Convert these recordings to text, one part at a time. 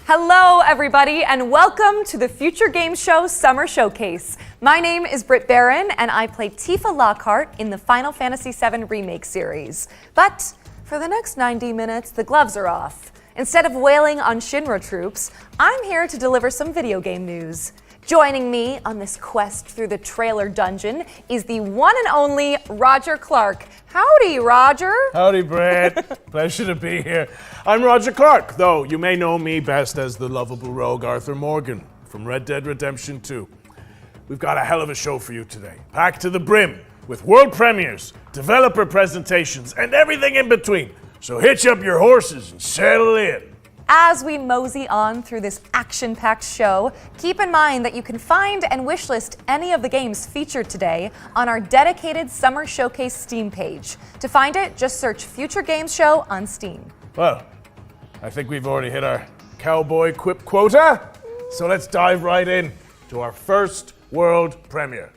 Hello, everybody, and welcome to the Future Game Show Summer Showcase. My name is Britt Barron, and I play Tifa Lockhart in the Final Fantasy VII Remake series. But for the next 90 minutes, the gloves are off. Instead of wailing on Shinra troops, I'm here to deliver some video game news. Joining me on this quest through the trailer dungeon is the one and only Roger Clark. Howdy, Roger. Howdy, Brett. Pleasure to be here. I'm Roger Clark, though you may know me best as the lovable rogue Arthur Morgan from Red Dead Redemption 2. We've got a hell of a show for you today, packed to the brim with world premieres, developer presentations, and everything in between. So hitch up your horses and settle in. As we mosey on through this action-packed show, keep in mind that you can find and wishlist any of the games featured today on our dedicated Summer Showcase Steam page. To find it, just search Future Games Show on Steam. Well, I think we've already hit our cowboy quip quota, so let's dive right in to our first world premiere.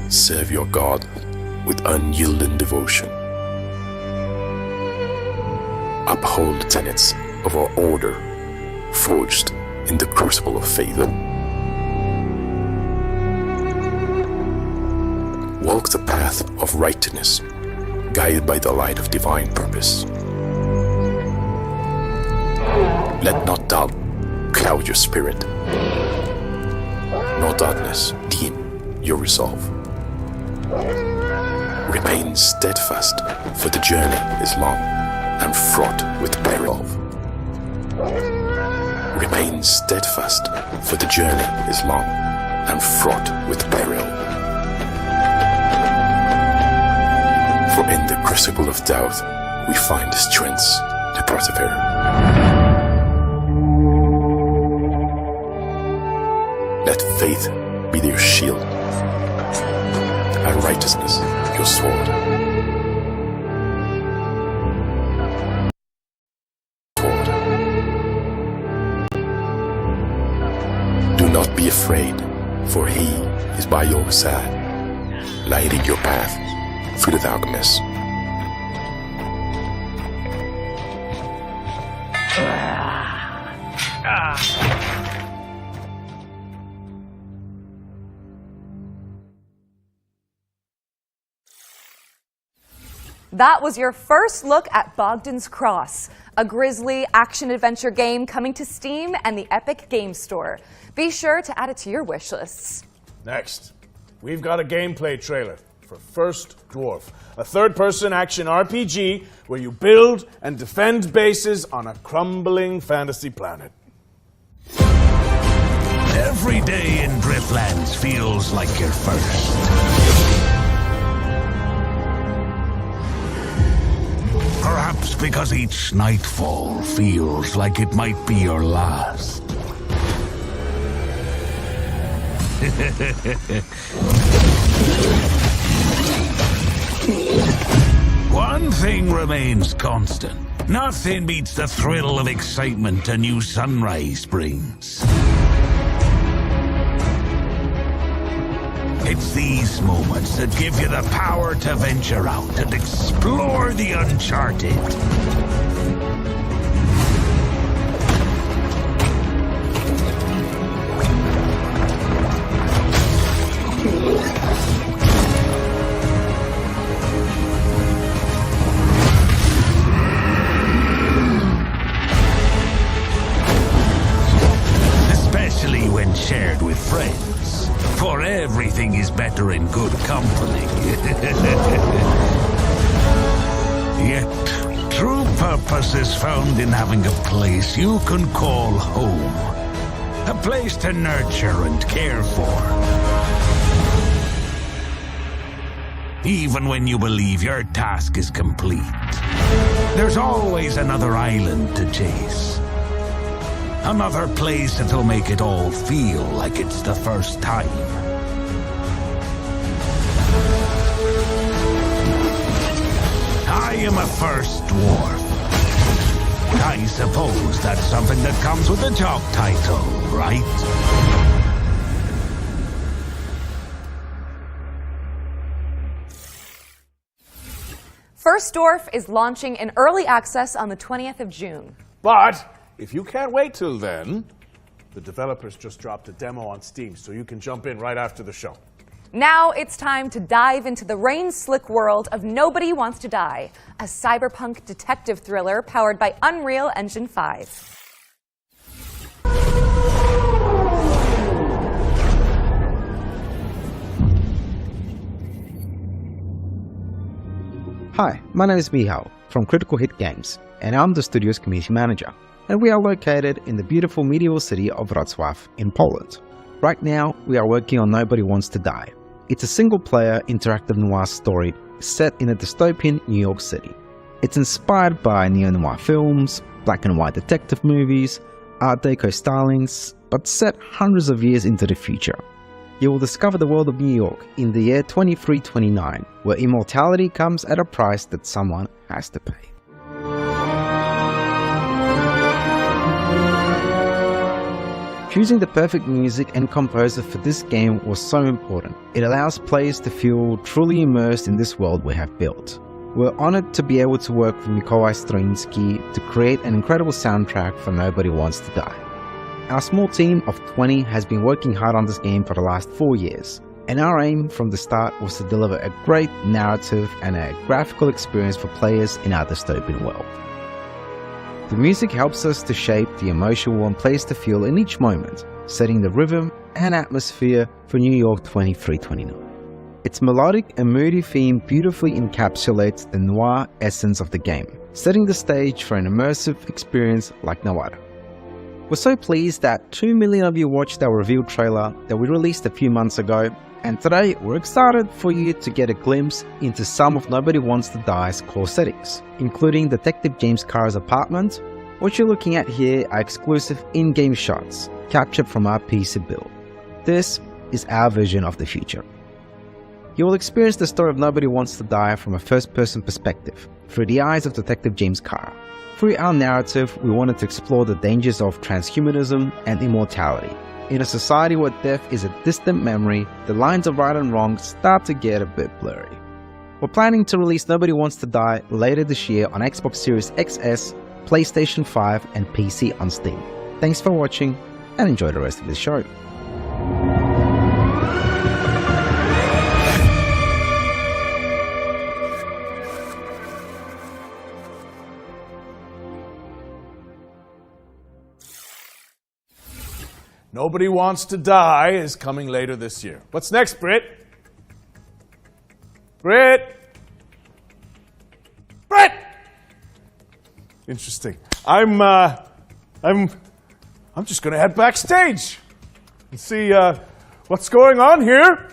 Serve your God with unyielding devotion. Uphold the tenets of our order, forged in the crucible of faith. Walk the path of righteousness, guided by the light of divine purpose. Let not doubt cloud your spirit, nor darkness dim your resolve. Remain steadfast, for the journey is long and fraught with peril. Remain steadfast, for the journey is long and fraught with peril. For in the crucible of doubt, we find the strength to persevere. Let faith be your shield, and righteousness your sword. Do not be afraid, for he is by your side, lighting your path through the darkness. That was your first look at Bogdan's Cross, a grisly action-adventure game coming to Steam and the Epic Games Store. Be sure to add it to your wish lists. Next, we've got a gameplay trailer for First Dwarf, a third-person action RPG where you build and defend bases on a crumbling fantasy planet. Every day in Driftlands feels like your first. Perhaps because each nightfall feels like it might be your last. One thing remains constant. Nothing beats the thrill of excitement a new sunrise brings. It's these moments that give you the power to venture out and explore the uncharted. Especially when shared with friends. For everything is better in good company. Yet, true purpose is found in having a place you can call home. A place to nurture and care for. Even when you believe your task is complete, there's always another island to chase. Another place that'll make it all feel like it's the first time. I am a first dwarf. I suppose that's something that comes with the job title, right? First Dwarf is launching in early access on the 20th of June. But if you can't wait till then, the developers just dropped a demo on Steam, so you can jump in right after the show. Now it's time to dive into the rain-slick world of Nobody Wants to Die, a cyberpunk detective thriller powered by Unreal Engine 5. Hi, my name is Michał from Critical Hit Games, and I'm the studio's community manager. And we are located in the beautiful medieval city of Wrocław in Poland. Right now, we are working on Nobody Wants to Die. It's a single-player interactive noir story set in a dystopian New York City. It's inspired by neo-noir films, black and white detective movies, Art Deco stylings, but set hundreds of years into the future. You will discover the world of New York in the year 2329, where immortality comes at a price that someone has to pay. Choosing the perfect music and composer for this game was so important. It allows players to feel truly immersed in this world we have built. We're honored to be able to work with Mikołaj Stroiński to create an incredible soundtrack for Nobody Wants to Die. Our small team of 20 has been working hard on this game for the last 4 years, and our aim from the start was to deliver a great narrative and a graphical experience for players in our dystopian world. The music helps us to shape the emotion we want players to feel in each moment, setting the rhythm and atmosphere for New York 2329. Its melodic and moody theme beautifully encapsulates the noir essence of the game, setting the stage for an immersive experience like no other. We're so pleased that 2 million of you watched our reveal trailer that we released a few months ago, and today we're excited for you to get a glimpse into some of Nobody Wants to Die's core settings, including Detective James Carr's apartment. What you're looking at here are exclusive in-game shots captured from our PC build. This is our vision of the future. You will experience the story of Nobody Wants to Die from a first-person perspective, through the eyes of Detective James Carr. Through our narrative, we wanted to explore the dangers of transhumanism and immortality. In a society where death is a distant memory, the lines of right and wrong start to get a bit blurry. We're planning to release Nobody Wants to Die later this year on Xbox Series XS, PlayStation 5 and PC on Steam. Thanks for watching and enjoy the rest of the show. Nobody Wants to Die is coming later this year. What's next, Britt? Britt! Interesting. I'm just gonna head backstage and see what's going on here.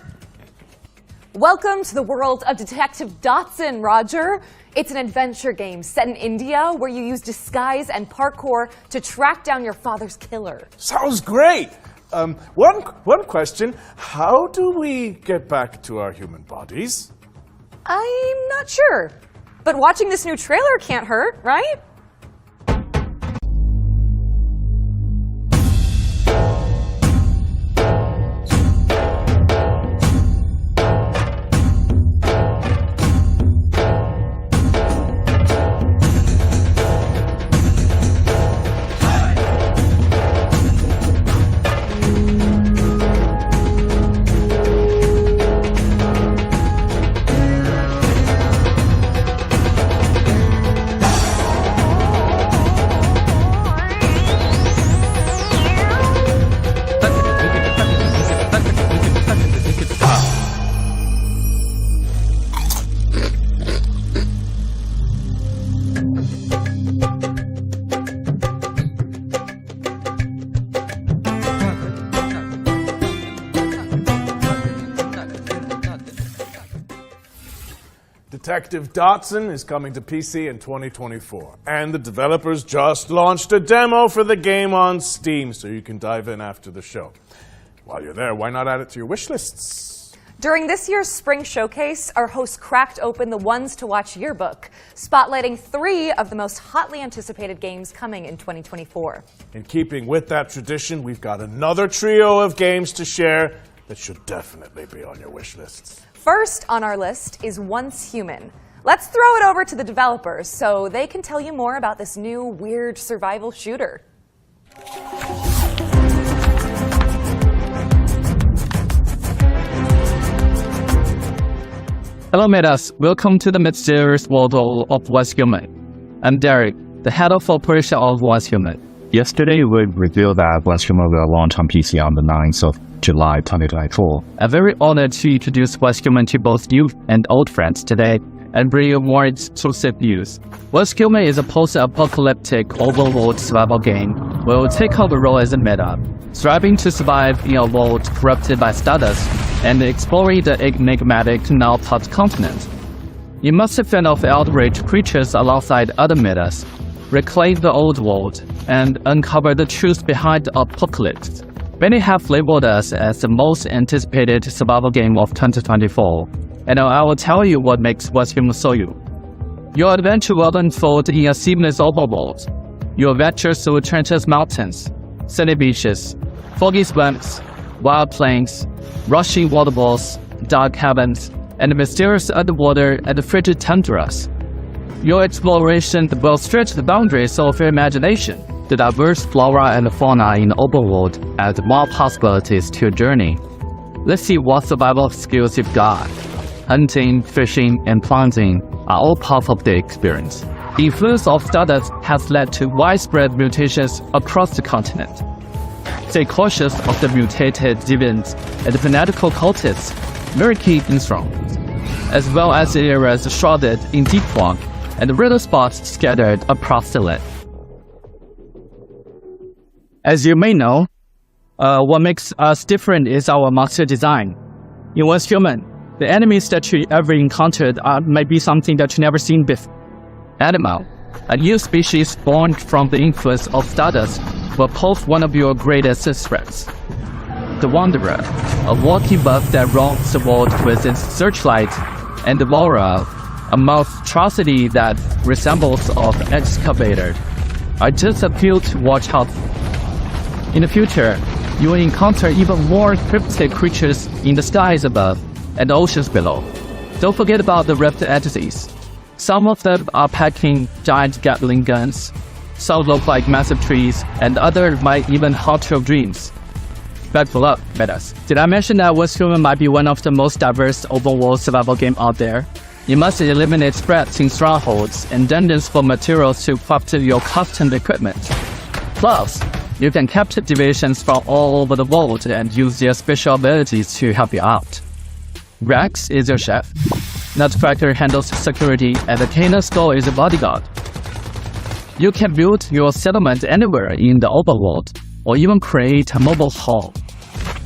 Welcome to the world of Detective Dotson, Roger. It's an adventure game set in India where you use disguise and parkour to track down your father's killer. Sounds great. One question: how do we get back to our human bodies? I'm not sure, but watching this new trailer can't hurt, right? Detective Dotson is coming to PC in 2024, and the developers just launched a demo for the game on Steam, so you can dive in after the show. While you're there, why not add it to your wish lists? During this year's Spring Showcase, our host cracked open the Ones to Watch yearbook, spotlighting 3 of the most hotly anticipated games coming in 2024. In keeping with that tradition, we've got another trio of games to share that should definitely be on your wish lists. First on our list is Once Human. Let's throw it over to the developers so they can tell you more about this new weird survival shooter. Hello, Metas. Welcome to the mysterious world of Once Human. I'm Derek, the head of operation of Once Human. Yesterday, we revealed that Once Human will launch on PC on the 9th of July 2024. I'm very honored to introduce Once Human to both new and old friends today and bring you more exclusive news. Once Human is a post-apocalyptic open-world survival game where we'll take on the role as a meta, striving to survive in a world corrupted by stardust and exploring the enigmatic now-pop continent. You must fend off outraged creatures alongside other metas, reclaim the old world, and uncover the truth behind the apocalypse. Many have labeled us as the most anticipated survival game of 2024, and I will tell you what makes Once Human so you. Your adventure will unfold in a seamless open world. You'll venture through treacherous mountains, sandy beaches, foggy swamps, wild plains, rushing waterfalls, dark caverns, and mysterious underwater and frigid tundras. Your exploration will stretch the boundaries of your imagination. The diverse flora and fauna in the open world add more possibilities to your journey. Let's see what survival skills you've got. Hunting, fishing, and planting are all part of the experience. The influence of stardust has led to widespread mutations across the continent. Stay cautious of the mutated deviants and fanatical cultists lurking in thrones, as well as the areas shrouded in deep fog and riddle spots scattered across the land. As you may know, what makes us different is our monster design. In Once Human, the enemies that you ever encountered might be something that you never seen before. Animal, a new species born from the influence of stardust, will pose one of your greatest threats. The Wanderer, a walking buff that roams the world with its searchlight, and the Devourer, a monstrosity that resembles an excavator, are just a few to watch out for. In the future, you will encounter even more cryptic creatures in the skies above and the oceans below. Don't forget about the rift entities. Some of them are packing giant Gatling guns, some look like massive trees, and others might even haunt your dreams. Buckle up, metas. Did I mention that Once Human might be one of the most diverse open-world survival games out there? You must eliminate threats in strongholds and dungeons for materials to craft your custom equipment. Plus, you can capture deviations from all over the world and use their special abilities to help you out. Rex is your chef, Nutcracker handles security, and the Canaan Skull is your bodyguard. You can build your settlement anywhere in the open world, or even create a mobile hall.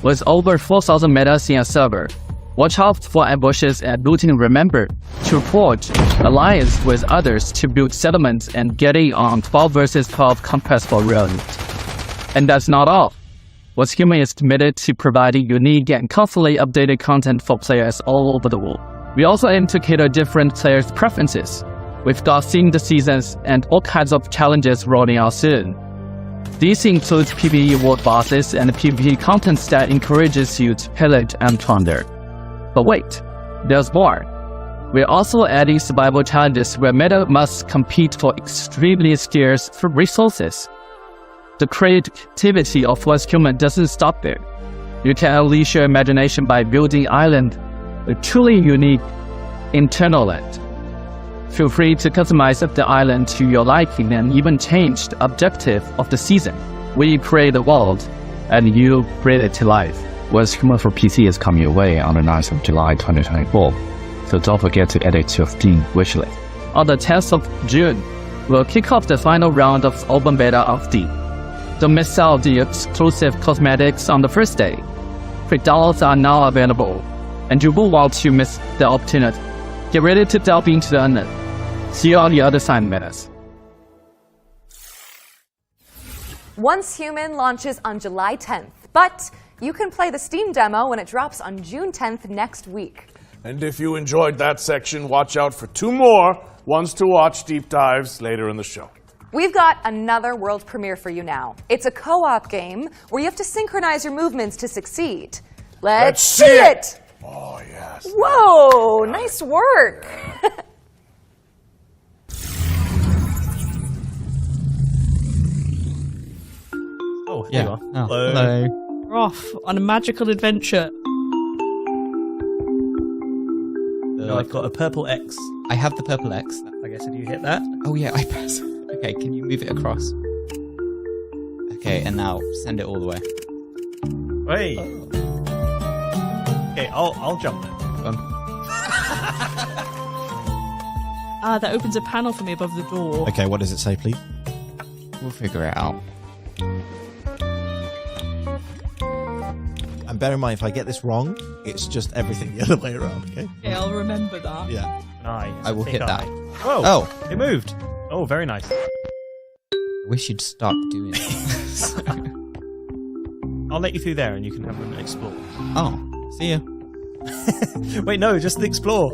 With over 4,000 metas in a server, watch out for ambushes and looting. Remember to forge alliance with others to build settlements and get in on 12 vs 12 conquest for real. And that's not all. Once Human is committed to providing unique and constantly updated content for players all over the world. We also aim to cater different players' preferences. We've got themed seasons and all kinds of challenges rolling out soon. These include PvE world bosses and PvP content that encourages you to pillage and plunder. But wait, there's more. We're also adding survival challenges where meta must compete for extremely scarce resources. The creativity of Once Human doesn't stop there. You can unleash your imagination by building island, a truly unique internal land. Feel free to customize the island to your liking and even change the objective of the season. We create the world, and you bring it to life. Once Human for PC is coming your way on the 9th of July 2024, so don't forget to add it to your Steam wishlist. On the 10th of June, we'll kick off the final round of open beta of Steam. Don't miss out the exclusive cosmetics on the first day. Free downloads are now available, and you won't want to miss the opportunity. Get ready to delve into the unknown. See you on the other side, Menace. Once Human launches on July 10th, but you can play the Steam demo when it drops on June 10th next week. And if you enjoyed that section, watch out for 2 more ones to watch deep dives later in the show. We've got another world premiere for you now. It's a co-op game where you have to synchronize your movements to succeed. Let's see it! Oh, yes. Whoa, nice work. Oh, here you are. Oh, Hello. hello. We're off on a magical adventure. I've got a purple X. I have the purple X. I guess if you hit that. Oh yeah, I press. Okay, can you move it across? Okay, and now send it all the way. Hey. Okay, I'll jump. That opens a panel for me above the door. Okay, what does it say, please? We'll figure it out. And bear in mind, if I get this wrong, it's just everything the other way around, okay? Okay, I'll remember that. Yeah. Nice. I will hit that. Whoa! Oh. It moved. Oh, very nice. I wish you'd stop doing this. I'll let you through there and you can have an explore. Oh, see ya. Wait, no, just the explore.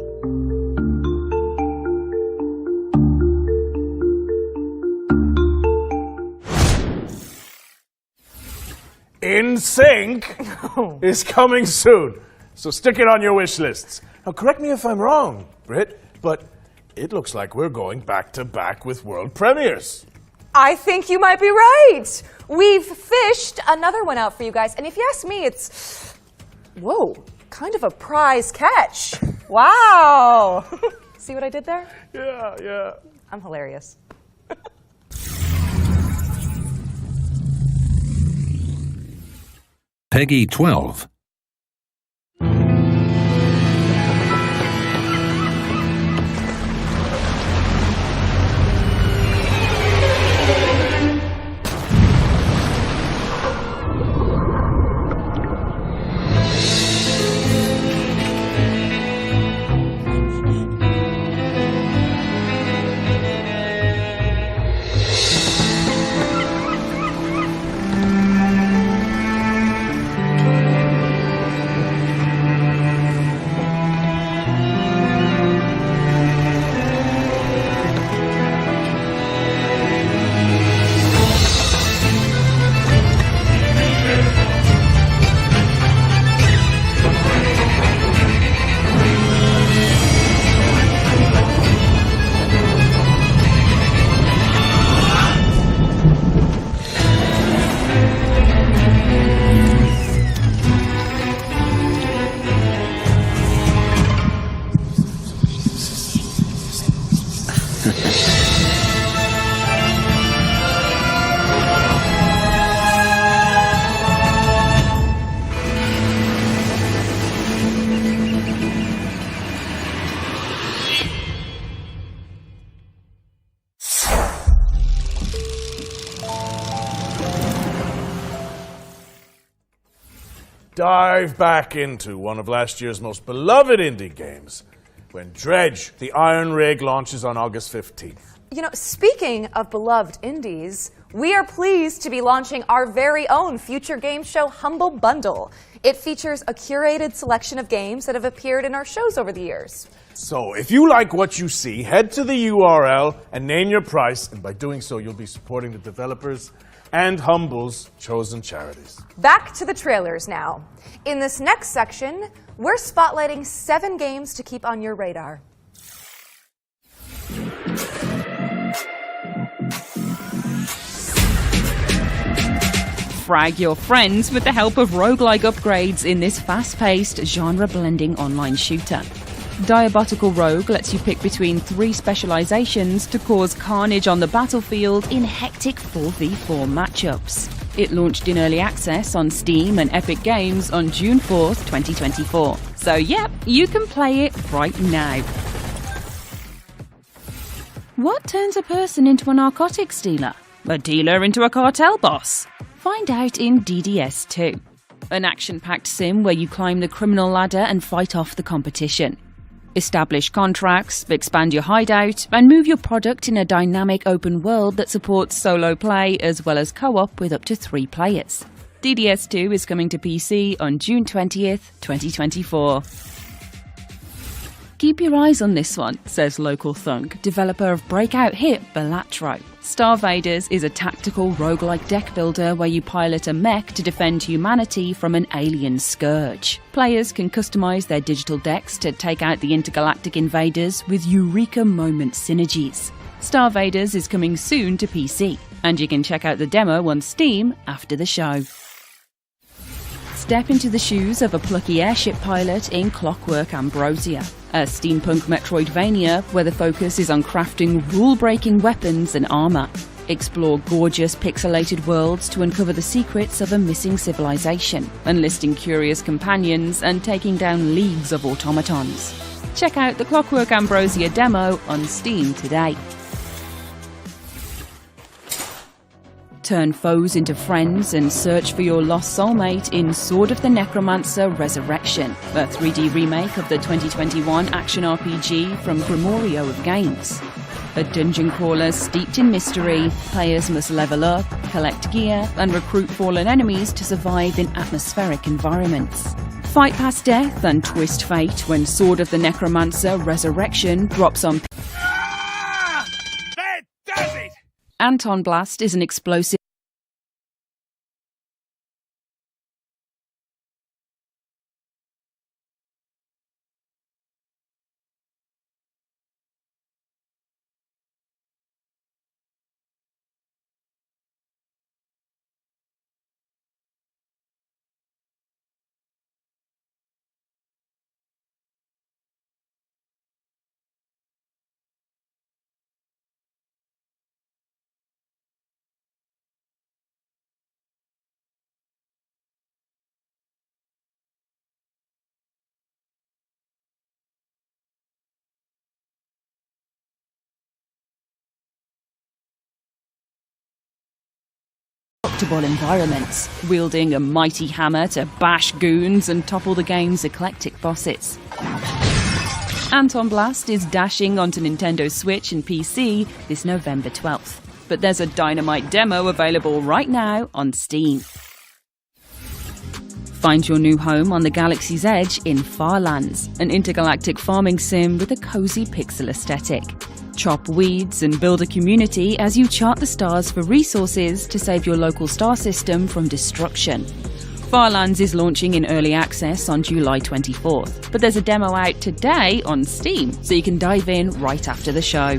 In Sync is coming soon, so stick it on your wish lists. Now, correct me if I'm wrong, Britt, but it looks like we're going back to back with world premieres. I think you might be right. We've fished another one out for you guys, and if you ask me, it's, whoa, kind of a prize catch. Wow. See what I did there? Yeah. I'm hilarious. Peggy 12. Dive back into one of last year's most beloved indie games when Dredge, the Iron Rig, launches on August 15th. You know, speaking of beloved indies, we are pleased to be launching our very own future game show Humble Bundle. It features a curated selection of games that have appeared in our shows over the years. So, if you like what you see, head to the URL and name your price, and by doing so, you'll be supporting the developers and Humble's chosen charities. Back to the trailers now. In this next section, we're spotlighting 7 games to keep on your radar. Frag your friends with the help of roguelike upgrades in this fast-paced, genre-blending online shooter. Diabotical Rogue lets you pick between 3 specializations to cause carnage on the battlefield in hectic 4v4 matchups. It launched in early access on Steam and Epic Games on June 4th, 2024. So yep, you can play it right now. What turns a person into a narcotics dealer? A dealer into a cartel boss? Find out in DDS 2, an action-packed sim where you climb the criminal ladder and fight off the competition. Establish contracts, expand your hideout, and move your product in a dynamic open world that supports solo play as well as co-op with up to 3 players. DDS2 is coming to PC on June 20th, 2024. Keep your eyes on this one, says Local Thunk, developer of breakout hit Balatro. Star Vaders is a tactical roguelike deck builder where you pilot a mech to defend humanity from an alien scourge. Players can customize their digital decks to take out the intergalactic invaders with Eureka Moment synergies. Star Vaders is coming soon to PC, and you can check out the demo on Steam after the show. Step into the shoes of a plucky airship pilot in Clockwork Ambrosia, a steampunk Metroidvania where the focus is on crafting rule-breaking weapons and armour. Explore gorgeous pixelated worlds to uncover the secrets of a missing civilization, enlisting curious companions and taking down leagues of automatons. Check out the Clockwork Ambrosia demo on Steam today. Turn foes into friends and search for your lost soulmate in Sword of the Necromancer Resurrection, a 3D remake of the 2021 action RPG from Grimorio of Games. A dungeon crawler steeped in mystery, players must level up, collect gear, and recruit fallen enemies to survive in atmospheric environments. Fight past death and twist fate when Sword of the Necromancer Resurrection drops on. That does it! Anton Blast is an explosive environments, wielding a mighty hammer to bash goons and topple the game's eclectic bosses. Anton Blast is dashing onto Nintendo Switch and PC this November 12th, but there's a dynamite demo available right now on Steam. Find your new home on the galaxy's edge in Farlands, an intergalactic farming sim with a cozy pixel aesthetic. Chop weeds and build a community as you chart the stars for resources to save your local star system from destruction. Farlands is launching in early access on July 24th, but there's a demo out today on Steam, so you can dive in right after the show.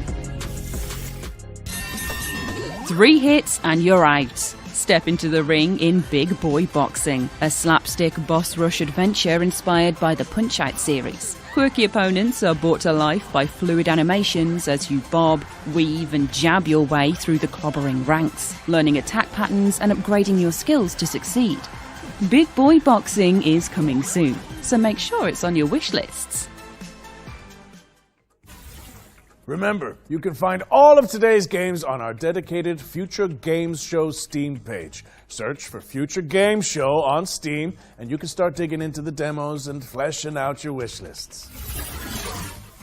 3 hits and you're out. Step into the ring in Big Boy Boxing, a slapstick boss rush adventure inspired by the Punch-Out series. Quirky opponents are brought to life by fluid animations as you bob, weave and jab your way through the clobbering ranks, learning attack patterns and upgrading your skills to succeed. Big Boy Boxing is coming soon, so make sure it's on your wish lists. Remember, you can find all of today's games on our dedicated Future Games Show Steam page. Search for Future Games Show on Steam, and you can start digging into the demos and fleshing out your wish lists.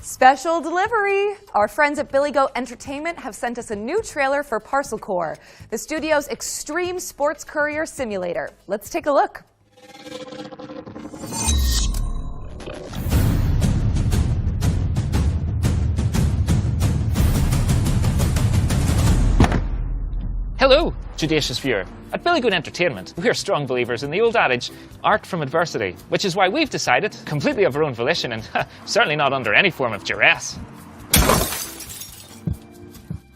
Special delivery! Our friends at Billy Goat Entertainment have sent us a new trailer for Parcel Core, the studio's extreme sports courier simulator. Let's take a look. Hello, judicious viewer. At Billy Goat Entertainment, we are strong believers in the old adage, art from adversity, which is why we've decided, completely of our own volition and certainly not under any form of duress,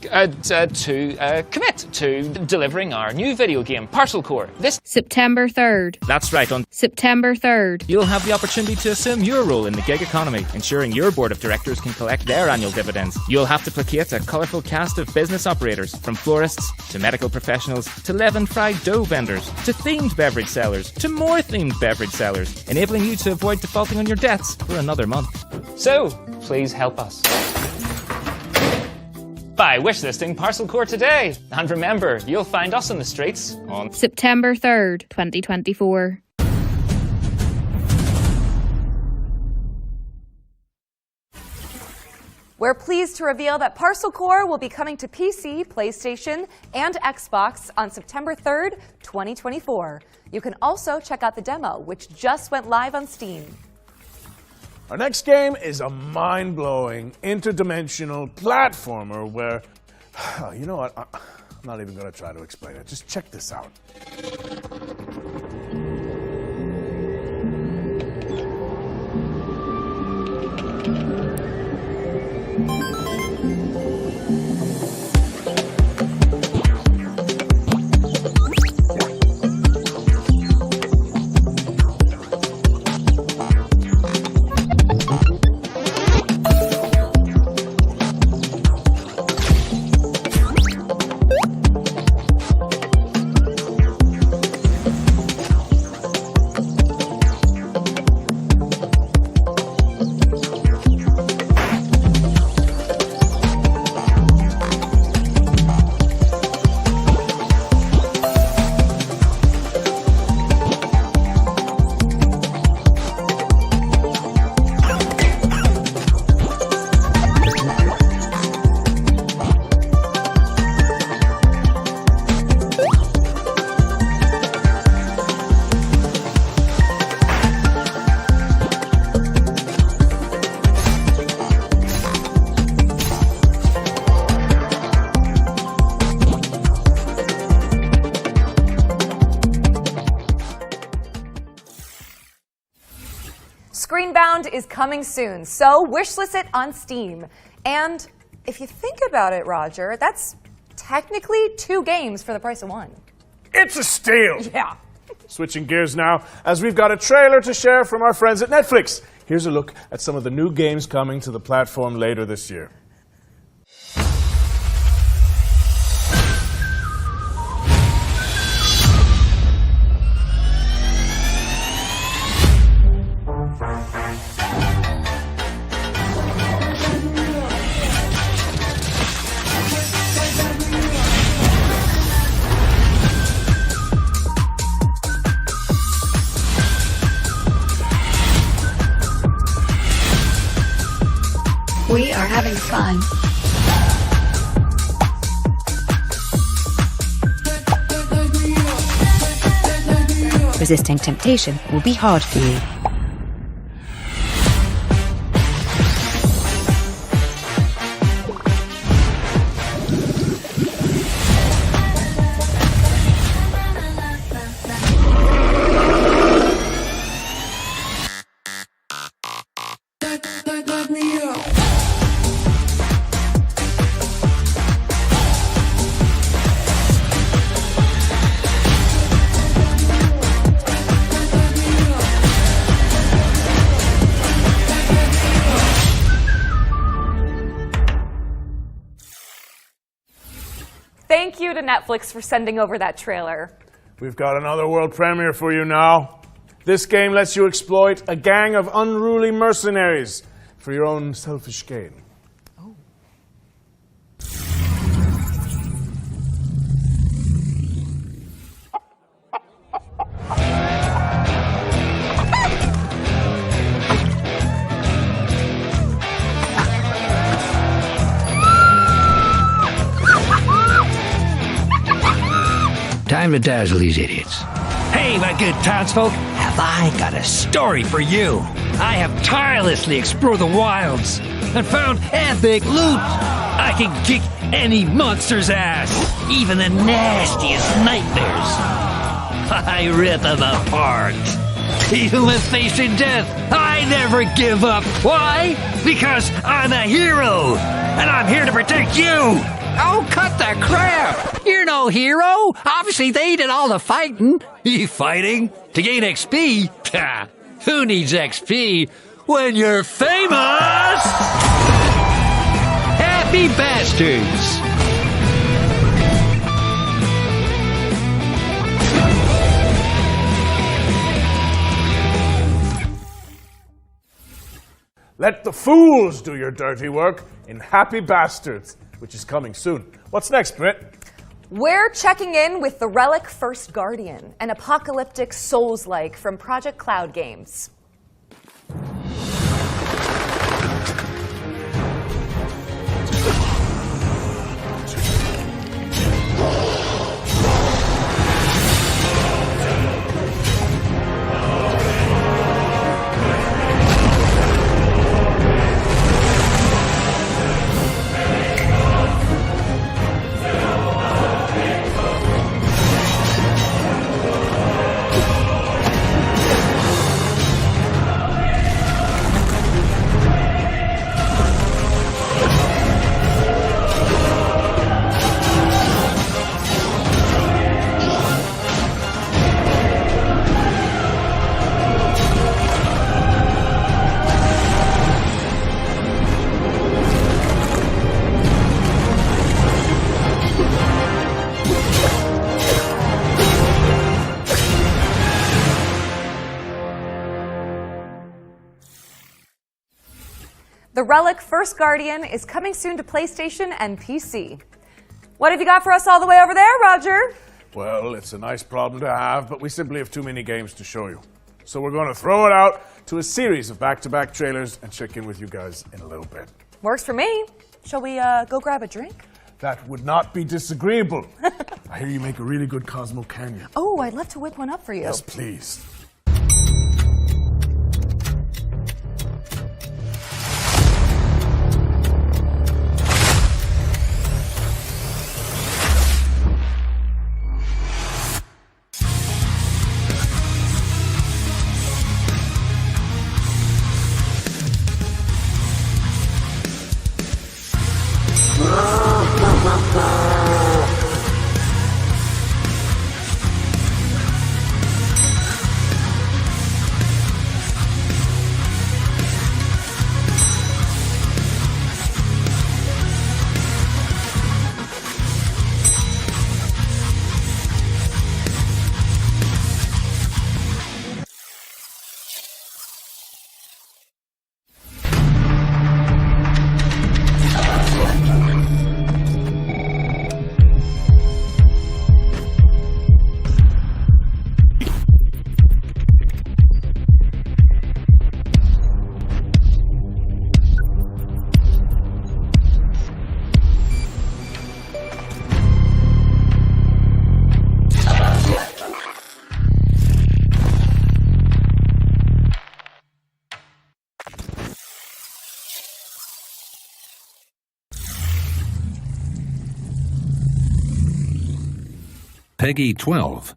to commit to delivering our new video game, Parcel Core. This September 3rd. That's right, on September 3rd. You'll have the opportunity to assume your role in the gig economy, ensuring your board of directors can collect their annual dividends. You'll have to placate a colourful cast of business operators, from florists to medical professionals to leavened fried dough vendors to themed beverage sellers to more themed beverage sellers, enabling you to avoid defaulting on your debts for another month. So, please help us by wishlisting Parcel Core today. And remember, you'll find us in the streets on September 3rd, 2024. We're pleased to reveal that Parcel Core will be coming to PC, PlayStation, and Xbox on September 3rd, 2024. You can also check out the demo, which just went live on Steam. Our next game is a mind-blowing, interdimensional platformer where, you know what, I'm not even going to try to explain it. Just check this out. Screenbound is coming soon, so wishlist it on Steam. And if you think about it, Roger, that's technically 2 games for the price of 1. It's a steal! Yeah. Switching gears now, as we've got a trailer to share from our friends at Netflix. Here's a look at some of the new games coming to the platform later this year. We are having fun. Resisting temptation will be hard for you. Thank you to Netflix for sending over that trailer. We've got another world premiere for you now. This game lets you exploit a gang of unruly mercenaries for your own selfish gain. Time to dazzle these idiots. Hey, my good townsfolk, have I got a story for you. I have tirelessly explored the wilds and found epic loot. I can kick any monster's ass, even the nastiest nightmares. I rip them apart. Even when facing death, I never give up. Why? Because I'm a hero, and I'm here to protect you. Oh, cut the crap! You're no hero! Obviously, they did all the fighting. You fighting? To gain XP? Ha! Who needs XP when you're famous? Happy bastards! Let the fools do your dirty work in Happy Bastards, which is coming soon. What's next, Britt? We're checking in with the Relic First Guardian, an apocalyptic Souls-like from Project Cloud Games. The Relic First Guardian is coming soon to PlayStation and PC. What have you got for us all the way over there, Roger? Well, it's a nice problem to have, but we simply have too many games to show you. So we're going to throw it out to a series of back-to-back trailers and check in with you guys in a little bit. Works for me. Shall we go grab a drink? That would not be disagreeable. I hear you make a really good Cosmo Canyon. Oh, I'd love to whip one up for you. Yes, please. Peggy 12.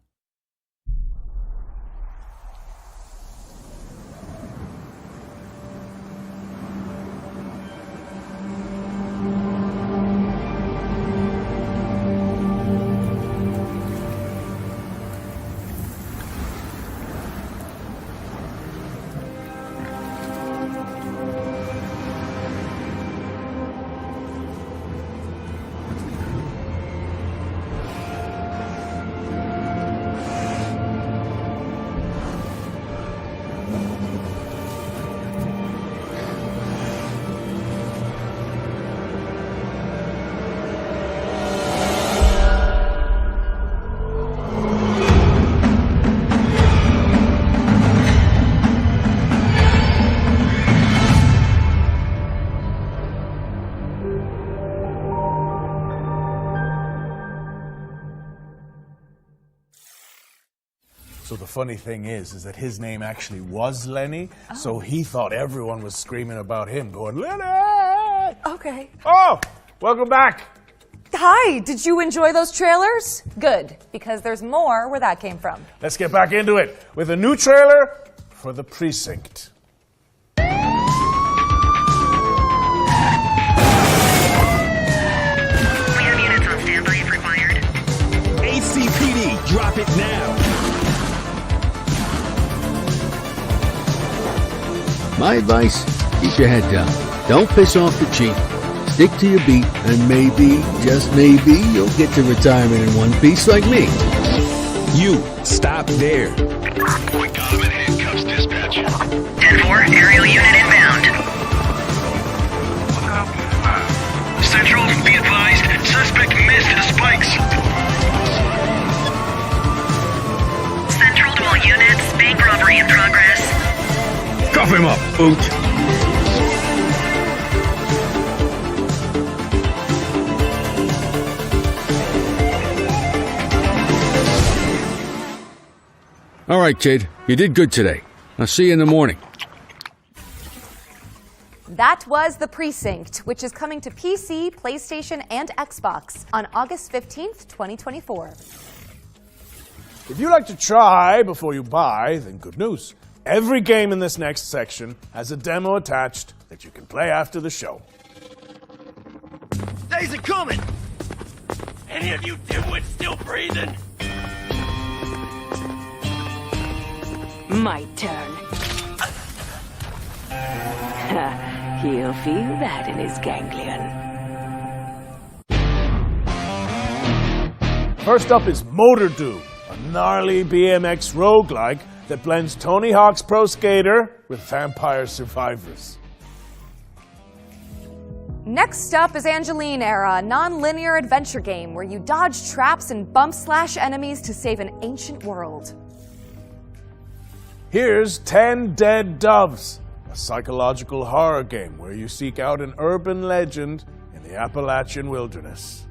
So the funny thing is that his name actually was Lenny, so he thought everyone was screaming about him, going, Lenny! Okay. Oh, welcome back. Hi, did you enjoy those trailers? Good, because there's more where that came from. Let's get back into it with a new trailer for The Precinct. ACPD, drop it now. My advice, keep your head down. Don't piss off the chief. Stick to your beat, and maybe, just maybe, you'll get to retirement in one piece like me. You, stop there. We got him in handcuffs, dispatch. 10-4, aerial unit inbound. Central, be advised, suspect missed the spikes. Central to all units, bank robbery in progress. Cuff him up, boot. All right, kid. You did good today. I'll see you in the morning. That was The Precinct, which is coming to PC, PlayStation, and Xbox on August 15th, 2024. If you like to try before you buy, then good news. Every game in this next section has a demo attached that you can play after the show. Days are coming! Any of you dimwits still breathing? My turn. He'll feel that in his ganglion. First up is Motor Doom, a gnarly BMX roguelike that blends Tony Hawk's Pro Skater with Vampire Survivors. Next up is Angeline Era, a non-linear adventure game where you dodge traps and bump/slash enemies to save an ancient world. Here's 10 Dead Doves, a psychological horror game where you seek out an urban legend in the Appalachian wilderness.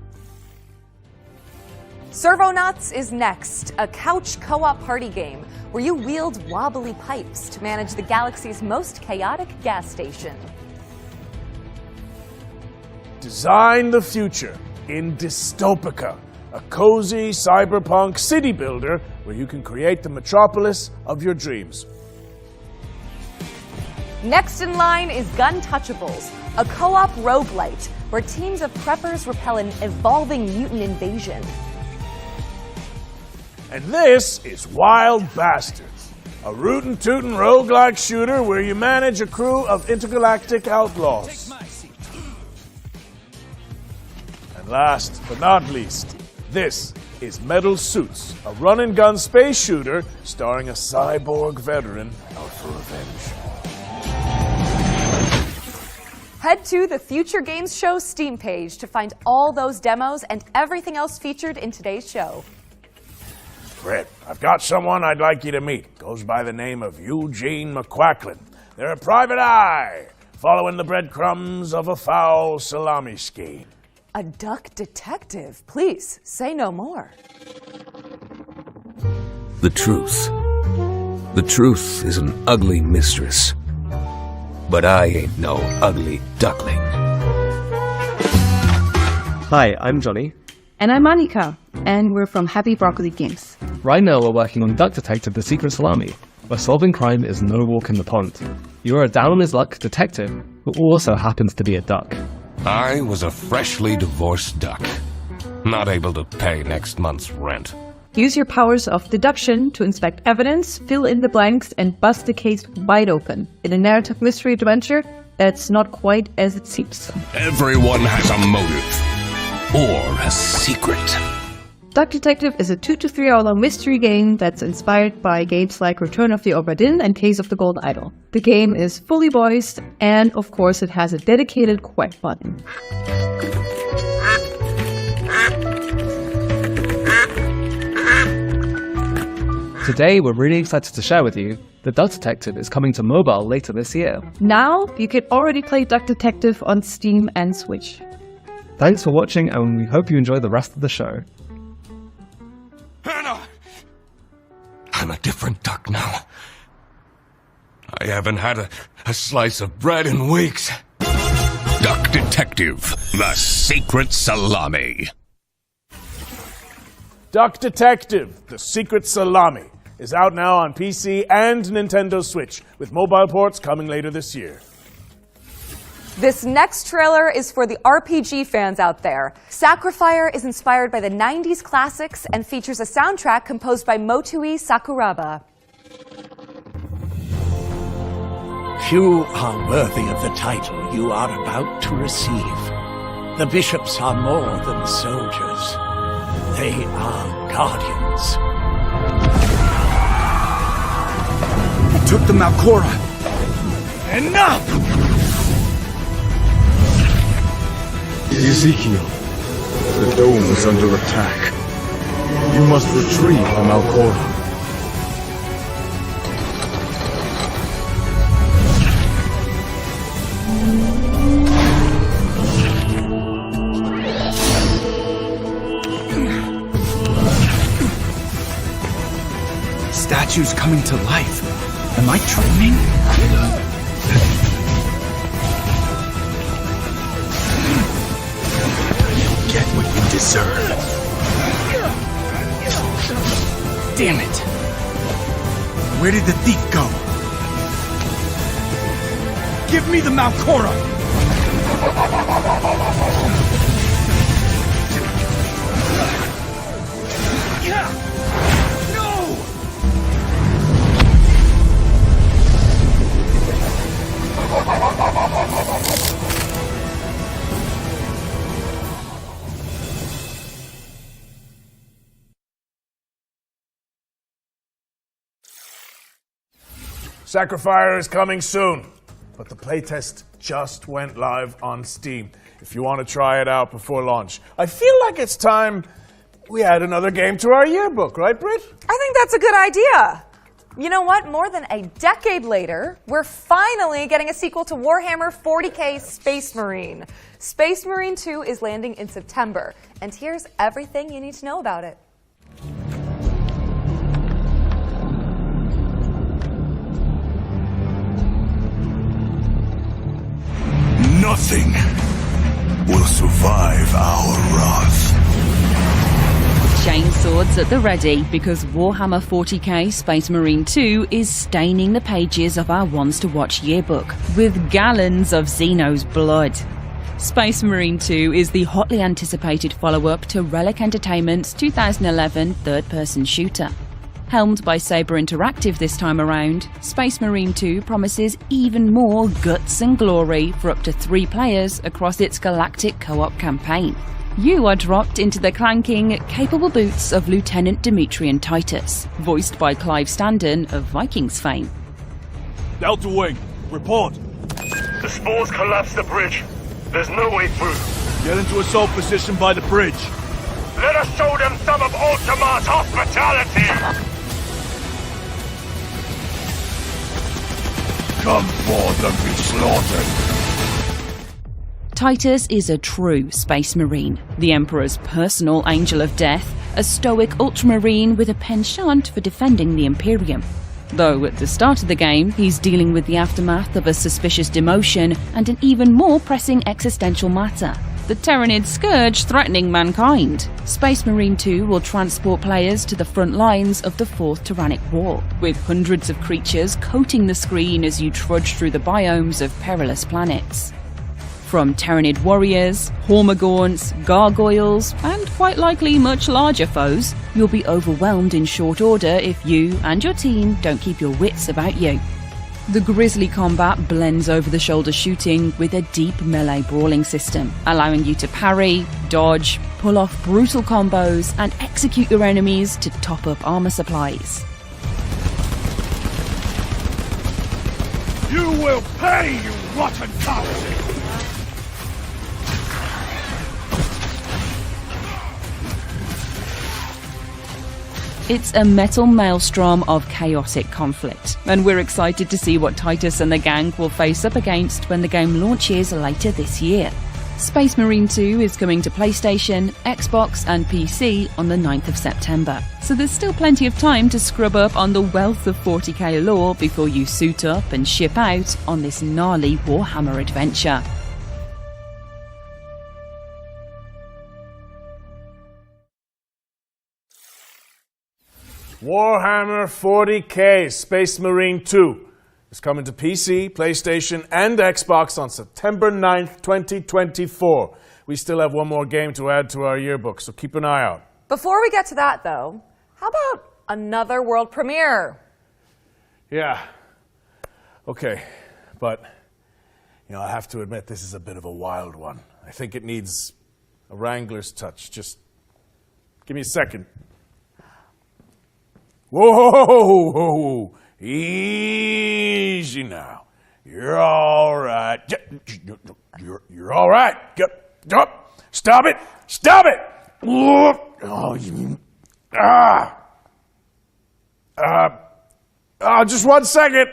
Servonauts is next, a couch co-op party game where you wield wobbly pipes to manage the galaxy's most chaotic gas station. Design the future in Dystopica, a cozy cyberpunk city builder where you can create the metropolis of your dreams. Next in line is Gun Touchables, a co-op roguelite where teams of preppers repel an evolving mutant invasion. And this is Wild Bastards, a rootin' tootin' roguelike shooter where you manage a crew of intergalactic outlaws. And last but not least, this is Metal Suits, a run-and-gun space shooter starring a cyborg veteran out for revenge. Head to the Future Games Show Steam page to find all those demos and everything else featured in today's show. Britt, I've got someone I'd like you to meet. Goes by the name of Eugene McQuacklin. They're a private eye, following the breadcrumbs of a foul salami scheme. A duck detective. Please, say no more. The truth. The truth is an ugly mistress. But I ain't no ugly duckling. Hi, I'm Johnny. And I'm Annika, and we're from Happy Broccoli Games. Right now we're working on Duck Detective The Secret Salami, where solving crime is no walk in the pond. You're a down-on-his-luck detective who also happens to be a duck. I was a freshly divorced duck, not able to pay next month's rent. Use your powers of deduction to inspect evidence, fill in the blanks, and bust the case wide open in a narrative mystery adventure that's not quite as it seems. Everyone has a motive. Or a secret. Duck Detective is a 2 to 3 hour long mystery game that's inspired by games like Return of the Obra Dinn and Case of the Golden Idol. The game is fully voiced, and of course it has a dedicated quack button. Today we're really excited to share with you that Duck Detective is coming to mobile later this year. Now you can already play Duck Detective on Steam and Switch. Thanks for watching, and we hope you enjoy the rest of the show. Hannah! I'm a different duck now. I haven't had a slice of bread in weeks. Duck Detective, The Secret Salami. Duck Detective, The Secret Salami, is out now on PC and Nintendo Switch, with mobile ports coming later this year. This next trailer is for the RPG fans out there. Sacrifier is inspired by the 90s classics and features a soundtrack composed by Motoi Sakuraba. Few are worthy of the title you are about to receive. The bishops are more than soldiers. They are guardians. He took the Malcora. Enough! Ezekiel, the dome is under attack. You must retrieve the Malcora. Statues coming to life. Am I dreaming? Get what you deserve. Damn it! Where did the thief go? Give me the Malcora! No! Sacrifier is coming soon. but the playtest just went live on Steam. If you want to try it out before launch. I feel like it's time we add another game to our yearbook, right, Britt? I think that's a good idea. You know what? More than a decade later, we're finally getting a sequel to Warhammer 40k Space Marine. Space Marine 2 is landing in September, and here's everything you need to know about it. Nothing will survive our wrath. Chainswords at the ready, because Warhammer 40k Space Marine 2 is staining the pages of our Ones to Watch yearbook with gallons of Xeno's blood. Space Marine 2 is the hotly anticipated follow-up to Relic Entertainment's 2011 third-person shooter. Helmed by Saber Interactive this time around, Space Marine 2 promises even more guts and glory for up to 3 players across its galactic co-op campaign. You are dropped into the clanking, capable boots of Lieutenant Demetrian Titus, voiced by Clive Standen of Vikings fame. Delta Wing, report. The spores collapsed the bridge. There's no way through. Get into assault position by the bridge. Let us show them some of Ultima's hospitality! Come forth and be slaughtered. Titus is a true Space Marine, the Emperor's personal angel of death, a stoic ultramarine with a penchant for defending the Imperium. Though at the start of the game, he's dealing with the aftermath of a suspicious demotion and an even more pressing existential matter: the Terranid scourge threatening mankind. Space Marine 2 will transport players to the front lines of the 4th Tyrannic War, with hundreds of creatures coating the screen as you trudge through the biomes of perilous planets. From Terranid warriors, Hormagaunts, gargoyles, and quite likely much larger foes, you'll be overwhelmed in short order if you and your team don't keep your wits about you. The grisly combat blends over-the-shoulder shooting with a deep melee brawling system, allowing you to parry, dodge, pull off brutal combos, and execute your enemies to top up armor supplies. You will pay, you rotten coward! It's a metal maelstrom of chaotic conflict, and we're excited to see what Titus and the gang will face up against when the game launches later this year. Space Marine 2 is coming to PlayStation, Xbox and PC on the 9th of September, so there's still plenty of time to scrub up on the wealth of 40k lore before you suit up and ship out on this gnarly Warhammer adventure. Warhammer 40k Space Marine 2 is coming to PC, PlayStation, and Xbox on September 9th, 2024. We still have one more game to add to our yearbook, so keep an eye out. Before we get to that, though, how about another world premiere? Yeah. Okay. But, I have to admit this is a bit of a wild one. I think it needs a Wrangler's touch. Just give me a second. Whoa! Easy now. You're all right. You're all right. Stop it! Stop it! Just 1 second.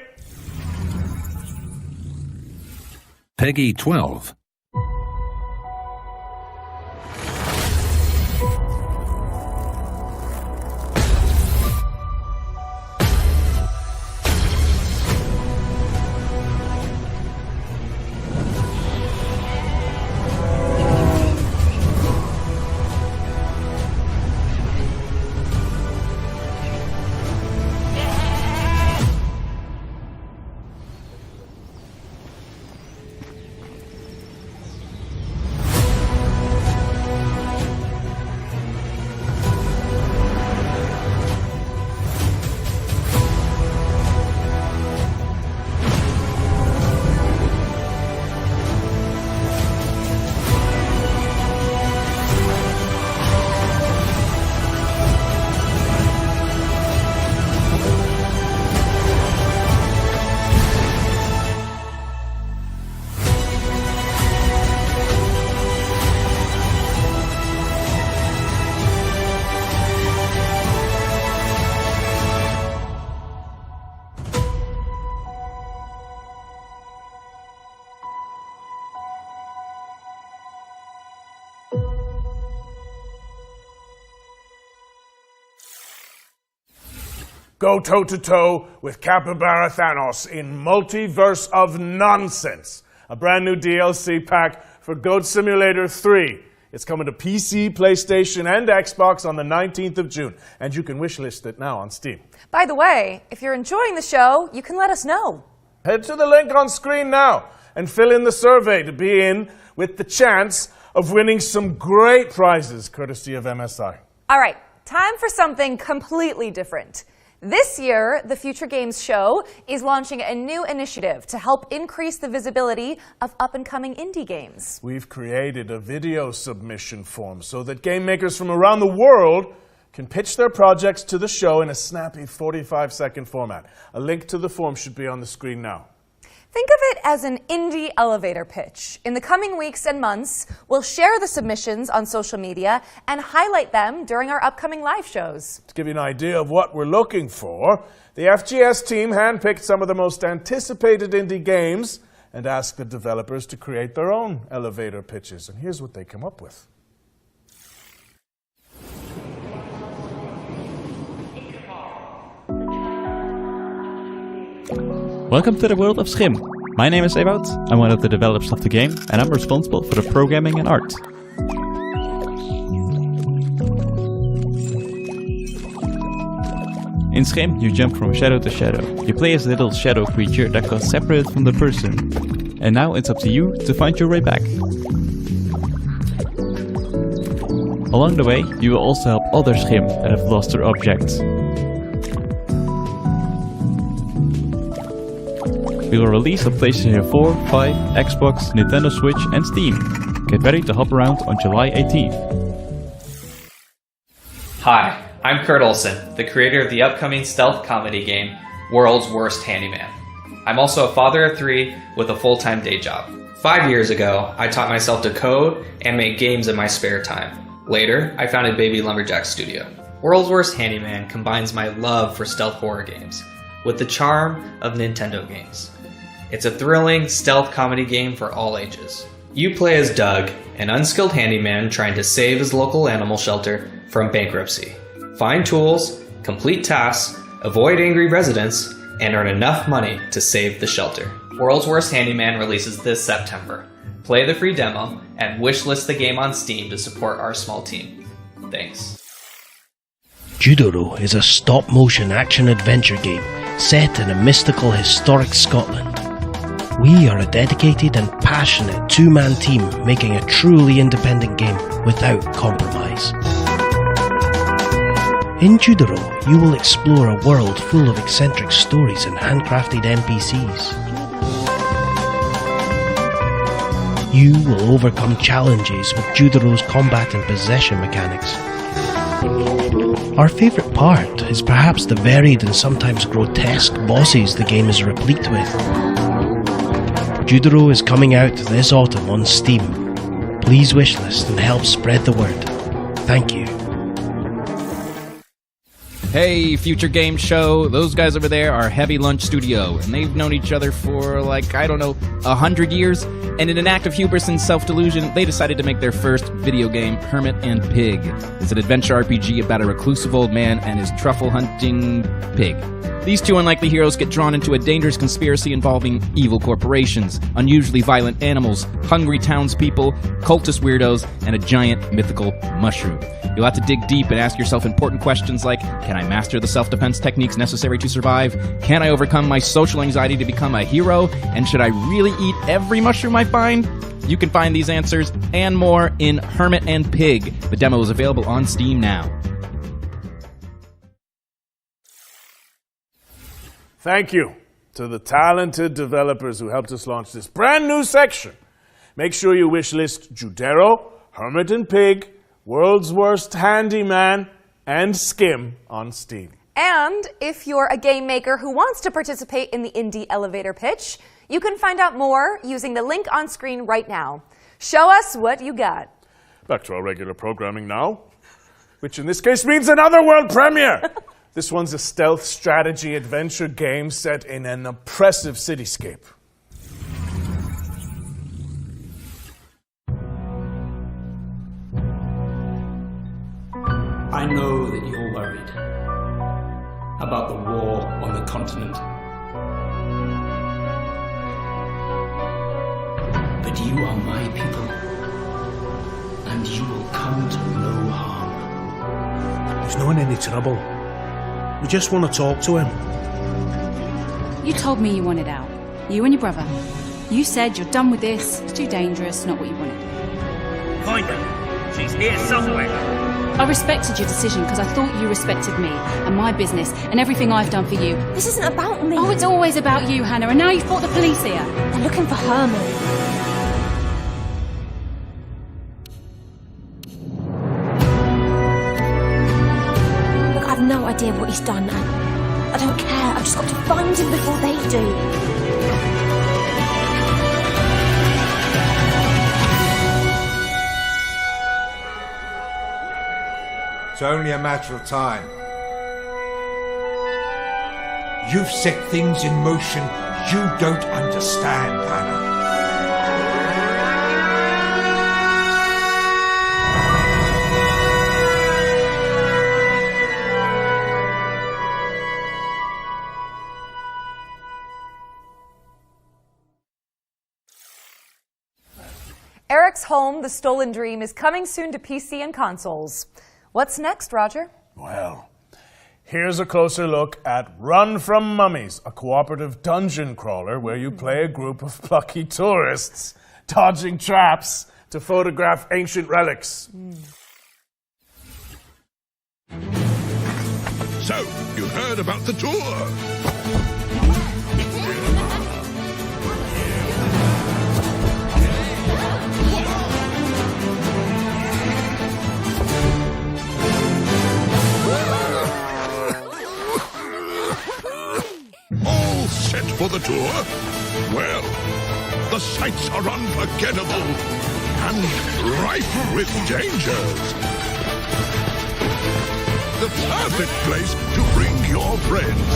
Peggy 12. Go toe-to-toe with Capybara Thanos in Multiverse of Nonsense, a brand new DLC pack for Goat Simulator 3. It's coming to PC, PlayStation, and Xbox on the 19th of June, and you can wishlist it now on Steam. By the way, if you're enjoying the show, you can let us know. Head to the link on screen now and fill in the survey to be in with the chance of winning some great prizes courtesy of MSI. All right, time for something completely different. This year, the Future Games Show is launching a new initiative to help increase the visibility of up-and-coming indie games. We've created a video submission form so that game makers from around the world can pitch their projects to the show in a snappy 45-second format. A link to the form should be on the screen now. Think of it as an indie elevator pitch. In the coming weeks and months, we'll share the submissions on social media and highlight them during our upcoming live shows. To give you an idea of what we're looking for, the FGS team handpicked some of the most anticipated indie games and asked the developers to create their own elevator pitches. And here's what they came up with. Welcome to the world of Schim. My name is Ewout, I'm one of the developers of the game, and I'm responsible for the programming and art. In Schim, you jump from shadow to shadow. You play as a little shadow creature that got separated from the person. And now it's up to you to find your way back. Along the way, you will also help other Schim that have lost their objects. We will release on PlayStation 4, 5, Xbox, Nintendo Switch and Steam. Get ready to hop around on July 18th. Hi, I'm Kurt Olson, the creator of the upcoming stealth comedy game, World's Worst Handyman. I'm also a father of 3 with a full-time day job. 5 years ago, I taught myself to code and make games in my spare time. Later, I founded Baby Lumberjack Studio. World's Worst Handyman combines my love for stealth horror games with the charm of Nintendo games. It's a thrilling stealth comedy game for all ages. You play as Doug, an unskilled handyman trying to save his local animal shelter from bankruptcy. Find tools, complete tasks, avoid angry residents, and earn enough money to save the shelter. World's Worst Handyman releases this September. Play the free demo and wishlist the game on Steam to support our small team. Thanks. Judoro is a stop-motion action-adventure game set in a mystical historic Scotland. We are a dedicated and passionate two-man team making a truly independent game without compromise. In Judoro, you will explore a world full of eccentric stories and handcrafted NPCs. You will overcome challenges with Judoro's combat and possession mechanics. Our favourite part is perhaps the varied and sometimes grotesque bosses the game is replete with. Judoro is coming out this autumn on Steam. Please wishlist and help spread the word. Thank you. Hey, Future Game Show. Those guys over there are Heavy Lunch Studio, and they've known each other for, 100 years. And in an act of hubris and self-delusion, they decided to make their first video game, Hermit and Pig. It's an adventure RPG about a reclusive old man and his truffle-hunting pig. These two unlikely heroes get drawn into a dangerous conspiracy involving evil corporations, unusually violent animals, hungry townspeople, cultist weirdos, and a giant mythical mushroom. You'll have to dig deep and ask yourself important questions like, can I master the self-defense techniques necessary to survive? Can I overcome my social anxiety to become a hero? And should I really eat every mushroom I find? You can find these answers and more in Hermit and Pig. The demo is available on Steam now. Thank you to the talented developers who helped us launch this brand new section. Make sure you wishlist Judero, Hermit and Pig, World's Worst Handyman, and Skim on Steam. And if you're a game maker who wants to participate in the indie elevator pitch, you can find out more using the link on screen right now. Show us what you got. Back to our regular programming now, which in this case means another world premiere. This one's a stealth strategy adventure game set in an oppressive cityscape. I know that you're worried. about the war on the continent. But you are my people, and you will come to no harm. He's not in any trouble. We just want to talk to him. You told me you wanted out. You and your brother. You said you're done with this, it's too dangerous, not what you wanted. Find her. She's here somewhere. I respected your decision because I thought you respected me and my business and everything I've done for you. This isn't about me. Oh, it's always about you, Hannah, and now you've brought the police here. They're looking for Herman. Look, I've no idea what he's done. I don't care. I've just got to find him before they do. It's only a matter of time. You've set things in motion you don't understand, Hannah. Eric's Home, The Stolen Dream, is coming soon to PC and consoles. What's next, Roger? Well, here's a closer look at Run from Mummies, a cooperative dungeon crawler where you play a group of plucky tourists dodging traps to photograph ancient relics. So, you heard about the tour? All set for the tour? Well, the sights are unforgettable and rife with dangers. The perfect place to bring your friends.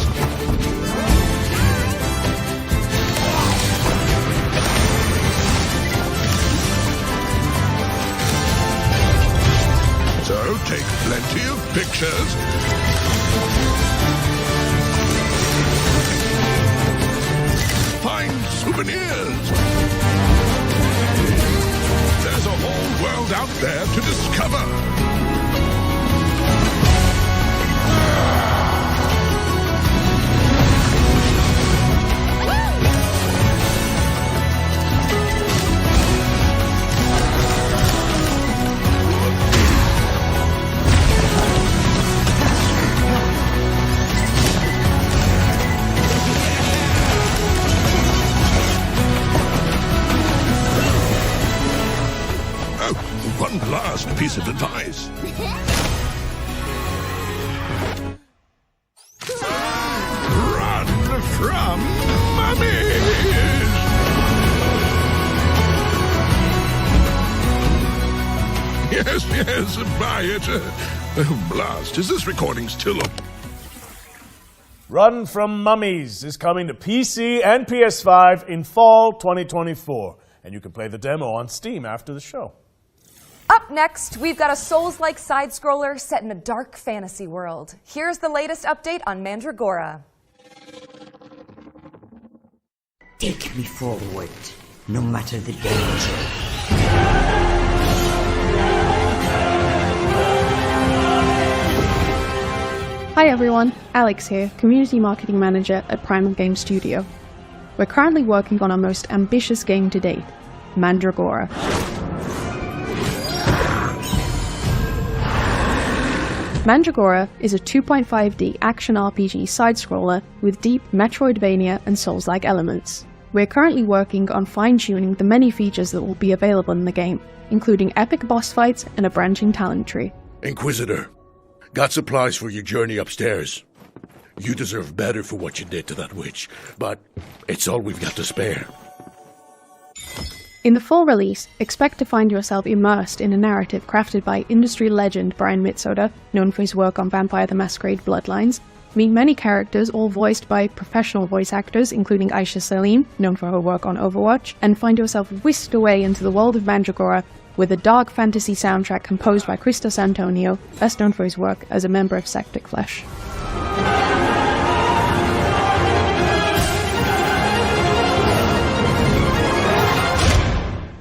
So take plenty of pictures. Find souvenirs. There's a whole world out there to discover. One last piece of advice. Run from mummies! Yes, buy it. Blast, is this recording still up? Run from Mummies is coming to PC and PS5 in fall 2024, and you can play the demo on Steam after the show. Up next, we've got a Souls-like side-scroller set in a dark fantasy world. Here's the latest update on Mandragora. Take me forward, no matter the danger. Hi everyone, Alex here, Community Marketing Manager at Primal Game Studio. We're currently working on our most ambitious game to date, Mandragora. Mandragora is a 2.5D action RPG side-scroller with deep Metroidvania and Souls-like elements. We're currently working on fine-tuning the many features that will be available in the game, including epic boss fights and a branching talent tree. Inquisitor, got supplies for your journey upstairs. You deserve better for what you did to that witch, but it's all we've got to spare. In the full release, expect to find yourself immersed in a narrative crafted by industry legend Brian Mitsoda, known for his work on Vampire the Masquerade Bloodlines. Meet many characters, all voiced by professional voice actors, including Aisha Salim, known for her work on Overwatch, and find yourself whisked away into the world of Mandragora with a dark fantasy soundtrack composed by Christos Antonio, best known for his work as a member of Sectic Flesh.